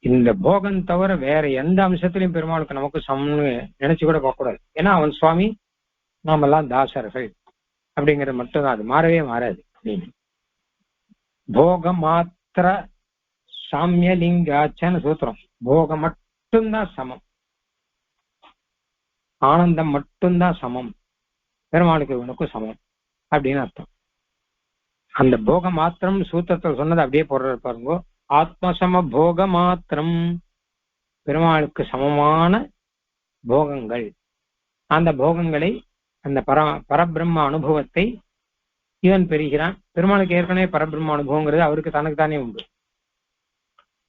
இந்த போகம் தவிர வேற எந்த அம்சத்திலையும் பெருமாளுக்கு நமக்கு சமம்னு நினைச்சு கூட பார்க்கக்கூடாது. ஏன்னா அவன் சுவாமி, நாமெல்லாம் தாசர்கள் அப்படிங்கிறது மட்டும்தான். அது மாறவே மாறாது. போக மாத்திர சாமியலிங்காச்சன்னு சூத்திரம். போகம் மட்டும்தான் சமம், ஆனந்தம் மட்டும்தான் சமம், பெருமாளுக்கு இவனுக்கும் சமம் அப்படின்னு அர்த்தம். அந்த போக மாத்திரம் சூத்திரத்தில் சொன்னது அப்படியே போடுற பாருங்க. ஆத்மசம போக மாத்திரம், பெருமாளுக்கு சமமான போகங்கள், அந்த போகங்களை, அந்த பரபிரம்ம அனுபவத்தை இவன் பெறுகிறான். பெருமாளுக்கு ஏற்கனவே பரபிரம்ம அனுபவங்கிறது அவருக்கு தனக்கு தானே உண்டு,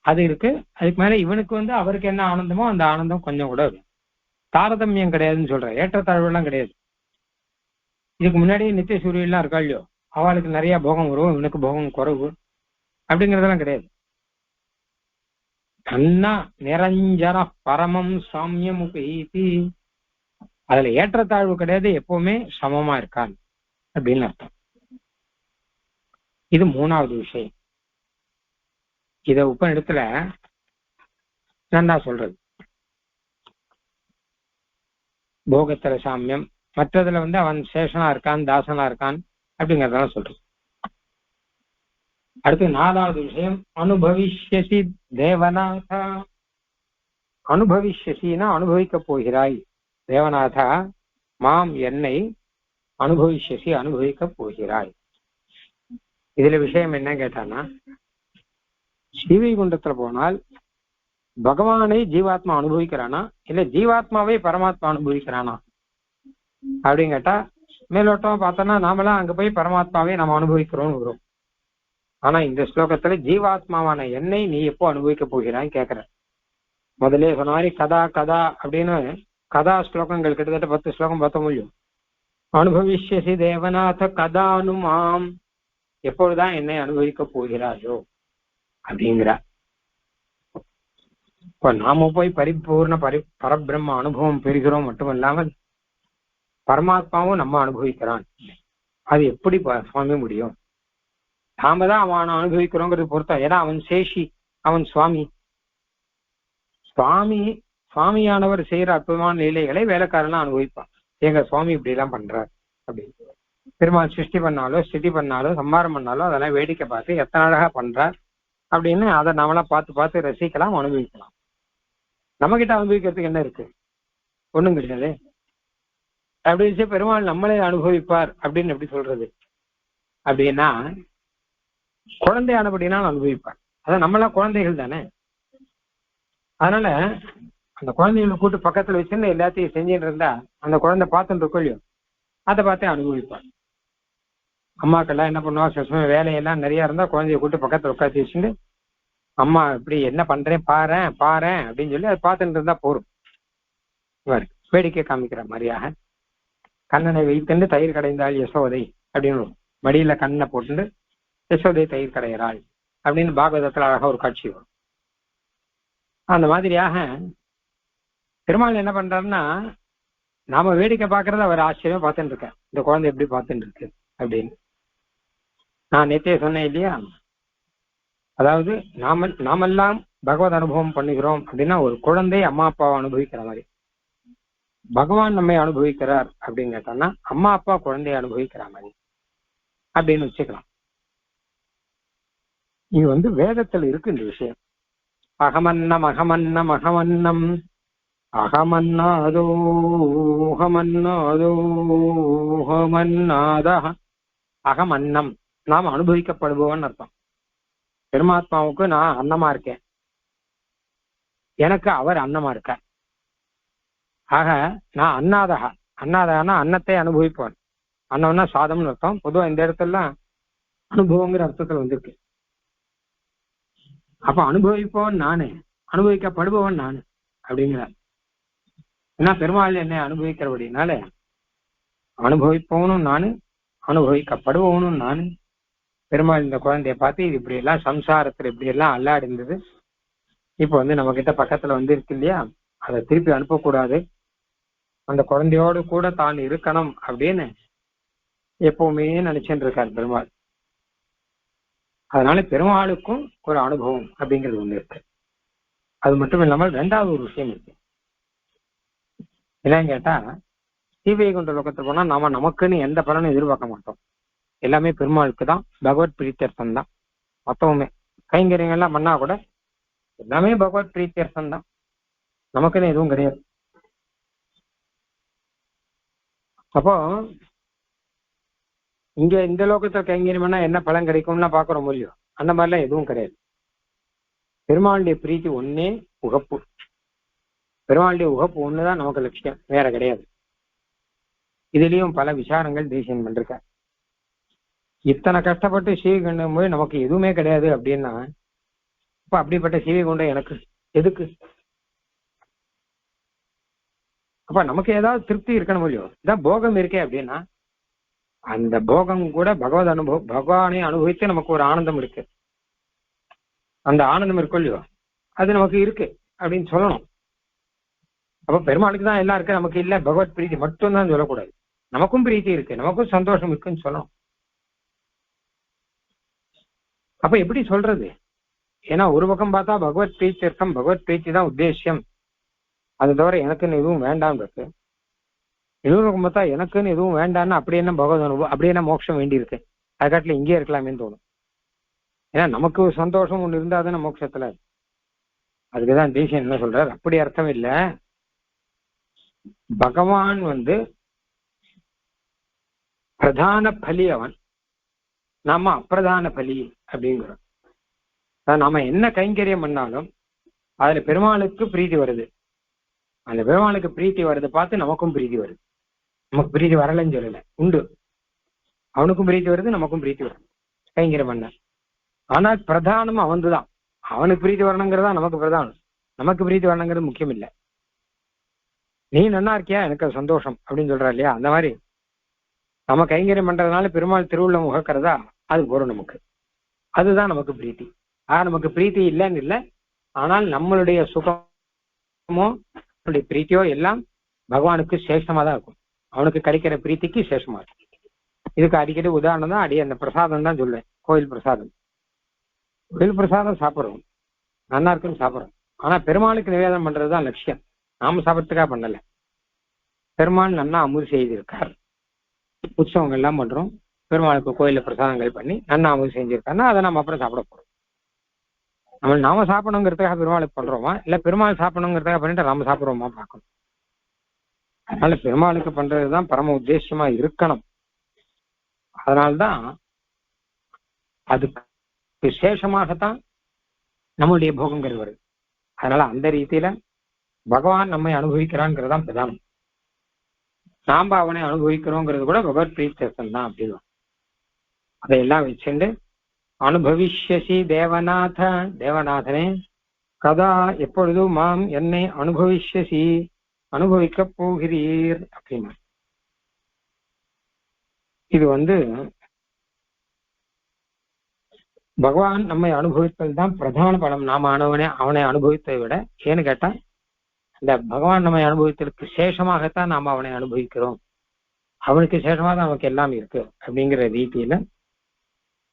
அது இருக்கு. அதுக்கு மேல இவனுக்கு அவருக்கு என்ன ஆனந்தமோ அந்த ஆனந்தம் கொஞ்சம் கூட இருக்கு. தாரதமியம் கிடையாதுன்னு சொல்ற, ஏற்றத்தாழ்வு எல்லாம் கிடையாது. இதுக்கு முன்னாடியே நித்திய சூரியெல்லாம் இருக்கா இல்லையோ, அவளுக்கு நிறைய போகம் வரும், இவனுக்கு போகம் குறைவு அப்படிங்கிறதெல்லாம் கிடையாது. அண்ணா நிரஞ்சன பரமம் சாமியம் உபைத்தி, அதுல ஏற்றத்தாழ்வு கிடையாது, எப்பவுமே சமமா இருக்கான் அப்படின்னு அர்த்தம். இது மூணாவது விஷயம். இத உபநிடத்துல நன்னா சொல்றது. போகத்துல சாமியம், மற்றதுல அவன் சேஷனா இருக்கான், தாசனா இருக்கான் அப்படிங்கறதெல்லாம் சொல்றது. அடுத்து நாலாவது விஷயம், அனுபவிஷ்யசி தேவநாதா. அனுபவிஷ்யசினா அனுபவிக்க போகிறாய், தேவநாதா மாம் என்னை அனுபவிஷ்யசி அனுபவிக்க போகிறாய். இதுல விஷயம் என்ன கேட்டானா, ஸ்ரீவைகுண்டத்துல போனால் பகவானை ஜீவாத்மா அனுபவிக்கிறானா இல்ல ஜீவாத்மாவை பரமாத்மா அனுபவிக்கிறானா அப்படின்னு கேட்டா, மேலோட்டமா பார்த்தோம்னா நாமெல்லாம் அங்க போய் பரமாத்மாவை நம்ம அனுபவிக்கிறோம்னு வரும். ஆனா இந்த ஸ்லோகத்துல ஜீவாத்மாவான என்னை நீ எப்போ அனுபவிக்க போகிறான்னு கேட்கிற. முதலே சொன்ன மாதிரி கதா கதா அப்படின்னு கதா ஸ்லோகங்கள் கிட்டத்தட்ட 10 ஸ்லோகம் பார்த்த முடியும். அனுபவிஷ்யசி தேவநாத கதானுமாம், எப்பொழுதுதான் என்னை அனுபவிக்க போகிறாயோ அப்படிங்கிற. இப்ப நாம போய் பரிபூர்ண பரபிரம்ம அனுபவம் பெறுகிறோம் மட்டுமல்லாமல் பரமாத்மாவும் நம்ம அனுபவிக்கிறான். அது எப்படி சுவாமி முடியும்? நாம தான் அவனை அனுபவிக்கிறோங்கிறது பொறுத்தா. ஏன்னா அவன் சேஷி, அவன் சுவாமி. சுவாமியானவர் செய்யற அற்புதமான லீலைகளை வேலைக்காரனா அனுபவிப்பான். எங்க சுவாமி இப்படி எல்லாம் பண்றார் அப்படின்னு. பெருமாள் சிருஷ்டி பண்ணாலோ ஸ்திதி பண்ணாலோ சம்ஹாரம் பண்ணாலோ அதெல்லாம் வேடிக்கை பார்த்து எத்தனை அழகா பண்றார் அப்படின்னு அதை நம்மளாம் பார்த்து ரசிக்கலாம், அனுபவிக்கலாம். நம்ம கிட்ட அனுபவிக்கிறதுக்கு என்ன இருக்கு? ஒண்ணும் கிடையாது. அப்படின்னு பெருமாள் நம்மளே அனுபவிப்பார் அப்படின்னு எப்படி சொல்றது? அப்படின்னா குழந்தையானபடினா அனுபவிப்பார். அதான் நம்மளாம் குழந்தைகள் தானே. அதனால அந்த குழந்தைகளை கூட்டு பக்கத்துல வச்சுன்னு எல்லாத்தையும் செஞ்சுட்டு இருந்தா அந்த குழந்தை பார்த்துட்டு இருக்கோம், அதை பார்த்தே அனுபவிப்பாள். அம்மாக்கெல்லாம் என்ன பண்ணுவா, சில சமயம் வேலையெல்லாம் நிறைய இருந்தா குழந்தைய கூட்டு பக்கத்துல உட்காந்து வச்சுட்டு அம்மா இப்படி என்ன பண்றேன் பாரேன் பாரேன் அப்படின்னு சொல்லி அதை பார்த்துட்டு இருந்தா போரும். வேடிக்கை காமிக்கிற மாதிரியாக கண்ணனை வைத்துண்டு தயிர் கடைந்தாள் யசோதை அப்படின்னு மடியில கண்ணை போட்டுண்டு யசோதை தயிர் கடைகிறாள் அப்படின்னு பாகவதத்துல அழகா ஒரு காட்சி வரும். அந்த மாதிரியாக பெருமாள் என்ன பண்றாருன்னா, நாம வேடிக்கை பார்க்கறத அவர் ஆச்சரியமா பார்த்துட்டு இருக்க, இந்த குழந்தை எப்படி பார்த்துட்டு இருக்கு அப்படின்னு. நான் நேத்தே சொன்னேன் இல்லையா, அதாவது நாமெல்லாம் பகவத் அனுபவம் பண்ணுகிறோம் அப்படின்னா ஒரு குழந்தை அம்மா அப்பாவை அனுபவிக்கிற மாதிரி, பகவான் நம்மை அனுபவிக்கிறார் அப்படின்னு கேட்டோம்னா அம்மா அப்பா குழந்தைய அனுபவிக்கிற மாதிரி அப்படின்னு வச்சுக்கலாம். இது வேதத்துல இருக்கு இந்த விஷயம். அகமன்னம் அகமன்னம் அகமன்னம் அகமன்னாதோ அகமன்னாதோ அகமன்னாத. அகமன்னம் நாம் அனுபவிக்கப்படுபவன் அர்த்தம். பெருமாத்மாவுக்கு நான் அன்னமா இருக்கேன், எனக்கு அவர் அன்னமா இருக்கார். ஆக நான் அன்னாதகா. அன்னாதகனா அன்னத்தை அனுபவிப்பவன். அன்னம்னா சாதம்னு அர்த்தம். பொதுவா இந்த இடத்துல அனுபவங்கிற அர்த்தத்துல வந்திருக்கு. அப்ப அனுபவிப்பவன் நானு, அனுபவிக்கப்படுபவன் நானு அப்படிங்கிறார். ஏன்னா பெருமாள் என்னை அனுபவிக்கிறபடினால அனுபவிப்பவனும் நானு, அனுபவிக்கப்படுபவனும் நானு. பெருமாள் இந்த குழந்தைய பார்த்து இது இப்படி எல்லாம் சம்சாரத்துல இப்படி எல்லாம் அல்லாடி இருந்தது, இப்ப நம்ம கிட்ட பக்கத்துல இருக்கு இல்லையா, அதை திருப்பி அனுப்பக்கூடாது, அந்த குழந்தையோடு கூட தான் இருக்கணும் அப்படின்னு எப்பவுமே நினைச்சுட்டு இருக்கார் பெருமாள். அதனால பெருமாளுக்கும் ஒரு அனுபவம் அப்படிங்கிறது ஒண்ணு இருக்கு. அது மட்டும் இல்லாமல் ரெண்டாவது ஒரு விஷயம் இருக்கு. என்னன்னு கேட்டா, ஸ்ரீவைகுண்ட லோகத்துக்கு போனா நாம நமக்குன்னு எந்த பலனும் எதிர்பார்க்க மாட்டோம். எல்லாமே பெருமாளுக்கு தான், பகவத் பிரீத்தியர்த்தம் தான். மொத்தமுமே கைங்கரியங்கள்லாம் பண்ணா கூட எல்லாமே பகவத் பிரீத்தியர்த்தம் தான், நமக்குன்னு எதுவும் கிடையாது. அப்போ இங்க இந்த லோகத்துல கைங்கரியம் பண்ணா என்ன பலன் கிடைக்கும்னா பாக்குற முடியும், அந்த மாதிரிலாம் எதுவும் கிடையாது. பெருமாளுடைய பிரீத்தி ஒன்னே உகப்பு, பெருமாளுடைய உகப்பு ஒண்ணுதான் நமக்கு லட்சியம், வேற கிடையாது. இதுலயும் பல விசாரங்கள் தேசியம் பண்றாங்க. இத்தனை கஷ்டப்பட்டு ஸ்ரீவைகுண்டம் போய் நமக்கு எதுவுமே கிடையாது அப்படின்னா, இப்ப அப்படிப்பட்ட ஸ்ரீவைகுண்டம் எனக்கு எதுக்கு? அப்ப நமக்கு ஏதாவது திருப்தி இருக்கணும் இல்லையோ, இதான் போகம் இருக்கே அப்படின்னா அந்த போகம் கூட பகவத் அனுபவம், பகவானை அனுபவித்து நமக்கு ஒரு ஆனந்தம் இருக்கு. அந்த ஆனந்தம் இருக்கும் இல்லையோ, அது நமக்கு இருக்கு அப்படின்னு சொல்லணும். அப்ப பெருமாளுக்கு தான் எல்லாம் இருக்கு, நமக்கு இல்ல பகவத் பிரீத்தி மட்டும் தான் சொல்லக்கூடாது. நமக்கும் பிரீத்தி இருக்கு, நமக்கும் சந்தோஷம் இருக்குன்னு சொல்லணும். அப்ப எப்படி சொல்றது? ஏன்னா ஒரு பக்கம் பார்த்தா பகவத் பிரீத்தியர்த்தம், பகவத் பிரீத்தி தான் உத்தேசியம், அது தவிர எனக்குன்னு எதுவும் வேண்டாம் இருக்கு. இன்னொரு பக்கம் பார்த்தா எனக்குன்னு எதுவும் வேண்டான்னு அப்படி என்ன பகவத் அனுபவம், அப்படி என்ன மோட்சம் வேண்டி இருக்கு, அதுக்காட்டில இங்கே இருக்கலாமேன்னு தோணும். ஏன்னா நமக்கு ஒரு சந்தோஷம் ஒண்ணு இருந்தாதானே மோட்சத்துல. அதுக்குதான் தேசியம் என்ன சொல்றாரு, அப்படி அர்த்தம் இல்ல. பகவான் பிரதான பலி, அவன் நாம அப்பிரதான பலி அப்படிங்கிறோம். நாம என்ன கைங்கரியம் பண்ணாலும் அதுல பெருமாளுக்கு பிரீத்தி வருது, அந்த பெருமாளுக்கு பிரீத்தி வருது பார்த்து நமக்கும் பிரீத்தி வருது. நமக்கு பிரீத்தி வரலன்னு சொல்லல, உண்டு. அவனுக்கும் பிரீத்தி வருது, நமக்கும் பிரீத்தி வருது கைங்கரியம் பண்ண. ஆனால் பிரதானம் அவன்துதான். அவனுக்கு பிரீத்தி வரணுங்கிறதா நமக்கு பிரதானம், நமக்கு பிரீத்தி வரணுங்கிறது முக்கியம் இல்லை. நீ நல்லா இருக்கியா, எனக்கு சந்தோஷம் அப்படின்னு சொல்றா இல்லையா, அந்த மாதிரி நம்ம கைங்கரியம் பண்றதுனால பெருமாள் திருவுள்ள முகக்கிறதா, அது போறோம் நமக்கு, அதுதான் நமக்கு பிரீத்தி. நமக்கு பிரீத்தி இல்லைன்னு இல்லை, ஆனால் நம்மளுடைய சுகமோ நம்மளுடைய பிரீத்தியோ எல்லாம் பகவானுக்கு சேஷமா தான் இருக்கும், அவனுக்கு கிடைக்கிற பிரீத்திக்கு சேஷமா இருக்கும். இதுக்கு அடிக்கடி உதாரணம் தான் அந்த பிரசாதம் தான் சொல்லுவேன். கோயில் பிரசாதம், கோயில் பிரசாதம் சாப்பிட்றோம், நல்லா இருக்குன்னு சாப்பிட்றோம். ஆனா பெருமாளுக்கு நிவேதனம் பண்றதுதான் லட்சியம், நாம சாப்பிட்றதுக்காக பண்ணல. பெருமாள் நல்லா அமுது செய்திருக்கார், உற்சவங்கள் எல்லாம் பண்றோம், பெருமாளுக்கு கோயில பிரசாதங்கள் பண்ணி நன்னா அமுது செஞ்சிருக்காருன்னா அதை நம்ம அப்புறம் சாப்பிட போறோம். நாம சாப்பிடணுங்கிறதுக்காக பெருமாளுக்கு பண்றோமா, இல்ல பெருமாள் சாப்பிடணுங்கிறதுக்காக பண்ணிட்டு நாம சாப்பிடுறோமா பார்க்கணும். அதனால பெருமாளுக்கு பண்றதுதான் பரம உத்தேசமா இருக்கணும். அதனால்தான் அதுக்கு விசேஷமாகத்தான் நம்மளுடைய போகங்கள் வருது. அதனால அந்த ரீதியில பகவான் நம்மை அனுபவிக்கிறான்ங்கிறது தான் பிரதானம். நாம அவனை அனுபவிக்கிறோங்கிறது கூட பகவத் பிரீத்தம் தான் அப்படின்னு அதையெல்லாம் வச்சுண்டு அனுபவிஷ்யசி தேவநாத, தேவநாதனே கதா எப்பொழுது மாம் என்னை அனுபவிஷ்யசி, அனுபவிக்க போகிறீர் அப்படின்னா. இது பகவான் நம்மை அனுபவித்தல் தான் பிரதான பலம். நாம அவனை அனுபவித்ததை விட, ஏன்னு கேட்டா இந்த பகவான் நம்மை அனுபவித்தலுக்கு சேஷமாகத்தான் நாம அவனை அனுபவிக்கிறோம். அவனுக்கு சேஷமாக தான் நமக்கு எல்லாம் இருக்கு அப்படிங்கிற ரீதியில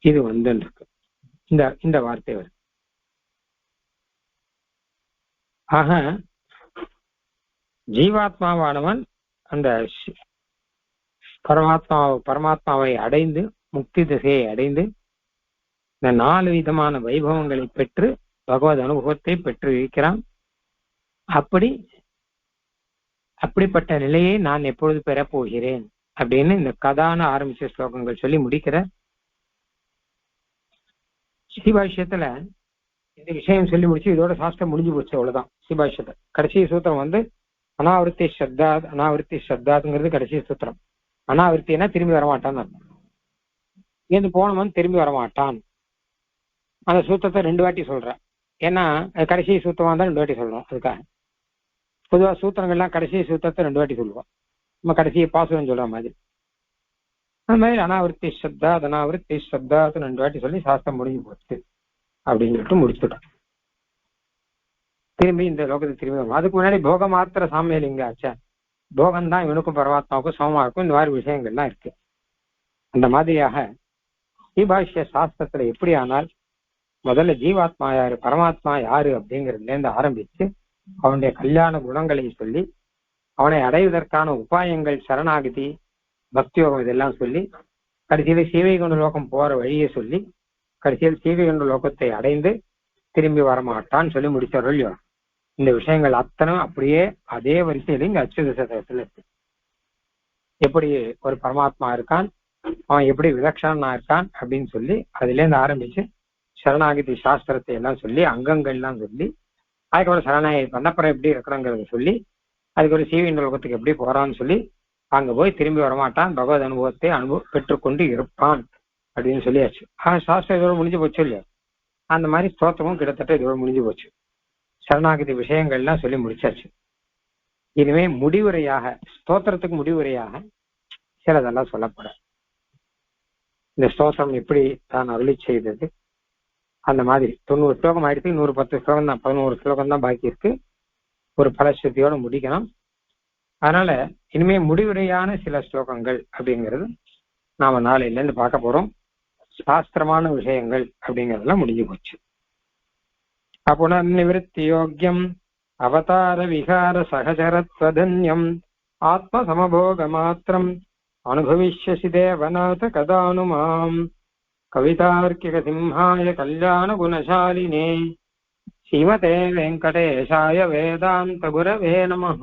இது இருக்கு. இந்த வார்த்தை வருது. ஆக ஜீவாத்மாவானவன் அந்த பரமாத்மாவை அடைந்து, முக்தி திசையை அடைந்து இந்த 4 விதமான வைபவங்களை பெற்று பகவத் அனுபவத்தை பெற்று இருக்கிறான். அப்படிப்பட்ட நிலையை நான் எப்பொழுது பெறப்போகிறேன் அப்படின்னு இந்த கதான ஆரம்பிச்ச ஸ்லோகங்கள் சொல்லி முடிக்கிற. ஸ்ரீபாஷ்யத்துல இந்த விஷயம் சொல்லி முடிச்சு இதோட சாஸ்திரம் முடிஞ்சு போச்சு, அவ்வளவுதான். ஸ்ரீபாஷ்யத்தை கடைசி சூத்திரம் அனாவிருத்தி ஸ்ரத்தாத், அனாவிருத்தி ஸ்ரத்தாத்ங்கிறது கடைசி சூத்திரம். அனாவிருத்தினா திரும்பி வரமாட்டான்னு அர்த்தம். இருந்து போனவன் திரும்பி வரமாட்டான். அந்த சூத்திரத்தை 2 வாட்டி சொல்றேன். ஏன்னா கடைசி சூத்திரமா தான் 2 வாட்டி சொல்றோம். அதுக்காக பொதுவா சூத்திரங்கள்லாம் கடைசி சூத்திரத்தை 2 வாட்டி சொல்லுவோம். நம்ம கடைசியை பாசுரம் சொல்ற மாதிரி. அந்த மாதிரி அனாவிருத்தி ஸ்ரத்தாத், அனாவிருத்தி ஸ்ரத்தாத் 2 வாட்டி சொல்லி சாஸ்திரம் முடிஞ்சு போச்சு அப்படின்னு சொல்லிட்டு முடிச்சுட்டோம். திரும்பி இந்த லோகத்துக்கு திரும்பி வரும். அதுக்கு முன்னாடி போக மாத்திர சாமியல் இங்க ஆச்சா, போகம் தான் இவனுக்கும் பரமாத்மாவுக்கும் சமமா இருக்கும். இந்த மாதிரி விஷயங்கள்லாம் இருக்கு. அந்த மாதிரியாக ஸ்ரீபாஷ்ய சாஸ்திரத்துல எப்படி ஆனால் முதல்ல ஜீவாத்மா யாரு, பரமாத்மா யாரு அப்படிங்கிறதுல இருந்து ஆரம்பிச்சு அவனுடைய கல்யாண குணங்களை சொல்லி, அவனை அடைவதற்கான உபாயங்கள், சரணாகதி, பக்தியோகம் இதெல்லாம் சொல்லி, கடைசியில சீவைகுண்ட லோகம் போற வழியை சொல்லி, கடைசியில் சீவைகுண்ட லோகத்தை அடைந்து திரும்பி வரமாட்டான்னு சொல்லி முடிச்சாரோ இல்லையோ. இந்த விஷயங்கள் அத்தனை அப்படியே அதே வரிசையில இங்க அச்சுத சதகத்துல இருக்கு. எப்படி ஒரு பரமாத்மா இருக்கான், அவன் எப்படி விலட்சணனா இருக்கான் அப்படின்னு சொல்லி அதுல இருந்து ஆரம்பிச்சு சரணாகதி சாஸ்திரத்தை எல்லாம் சொல்லி, அங்கங்கள்லாம் சொல்லி, அதுக்கப்புறம் சரணாகதி பண்ணப்புறம் எப்படி இருக்கணுங்கிறத சொல்லி, அதுக்கு ஒரு சீவைகுண்ட லோகத்துக்கு எப்படி போறான்னு சொல்லி, அங்க போய் திரும்பி வரமாட்டான், பகவத் அனுபவத்தை பெற்றுக்கொண்டு இருப்பான் அப்படின்னு சொல்லியாச்சு. சாஸ்திரம் இதோட முடிஞ்சு போச்சு இல்லையா. அந்த மாதிரி ஸ்தோத்திரமும் கிட்டத்தட்ட இதோட முடிஞ்சு போச்சு. சரணாகதி விஷயங்கள்லாம் சொல்லி முடிச்சாச்சு. இனிமே முடிவுரையாக, ஸ்தோத்திரத்துக்கு முடிவுரையாக சிலதெல்லாம் சொல்லப்பட. இந்த ஸ்தோத்திரம் எப்படி தான் அருளி செய்தது, அந்த மாதிரி 90 ஸ்லோகம் ஆயிடுச்சு. 110 ஸ்லோகம் தான், 11 ஸ்லோகம் தான் பாக்கி இருக்கு. ஒரு பலஸ்ருதியோட முடிக்கணும். அதனால இனிமே முடிவுரையான சில ஸ்லோகங்கள் அப்படிங்கிறது நாம நாளையில இருந்து பார்க்க போறோம். சாஸ்திரமான விஷயங்கள் அப்படிங்கிறதெல்லாம் முடிஞ்சு போச்சு. அபுனர்நிவிருத்தி யோக்கியம் அவதார விகார சகஜரத்வதன்யம் ஆத்ம சமபோக மாத்திரம் அனுபவிஷ்யசி தேவநாத கதானுமாம். கவிதார்க்கிக சிம்ஹாய கல்யாண குணசாலினே ஸ்ரீமதே வெங்கடேஷாய வேதாந்த குரவே நமஹ.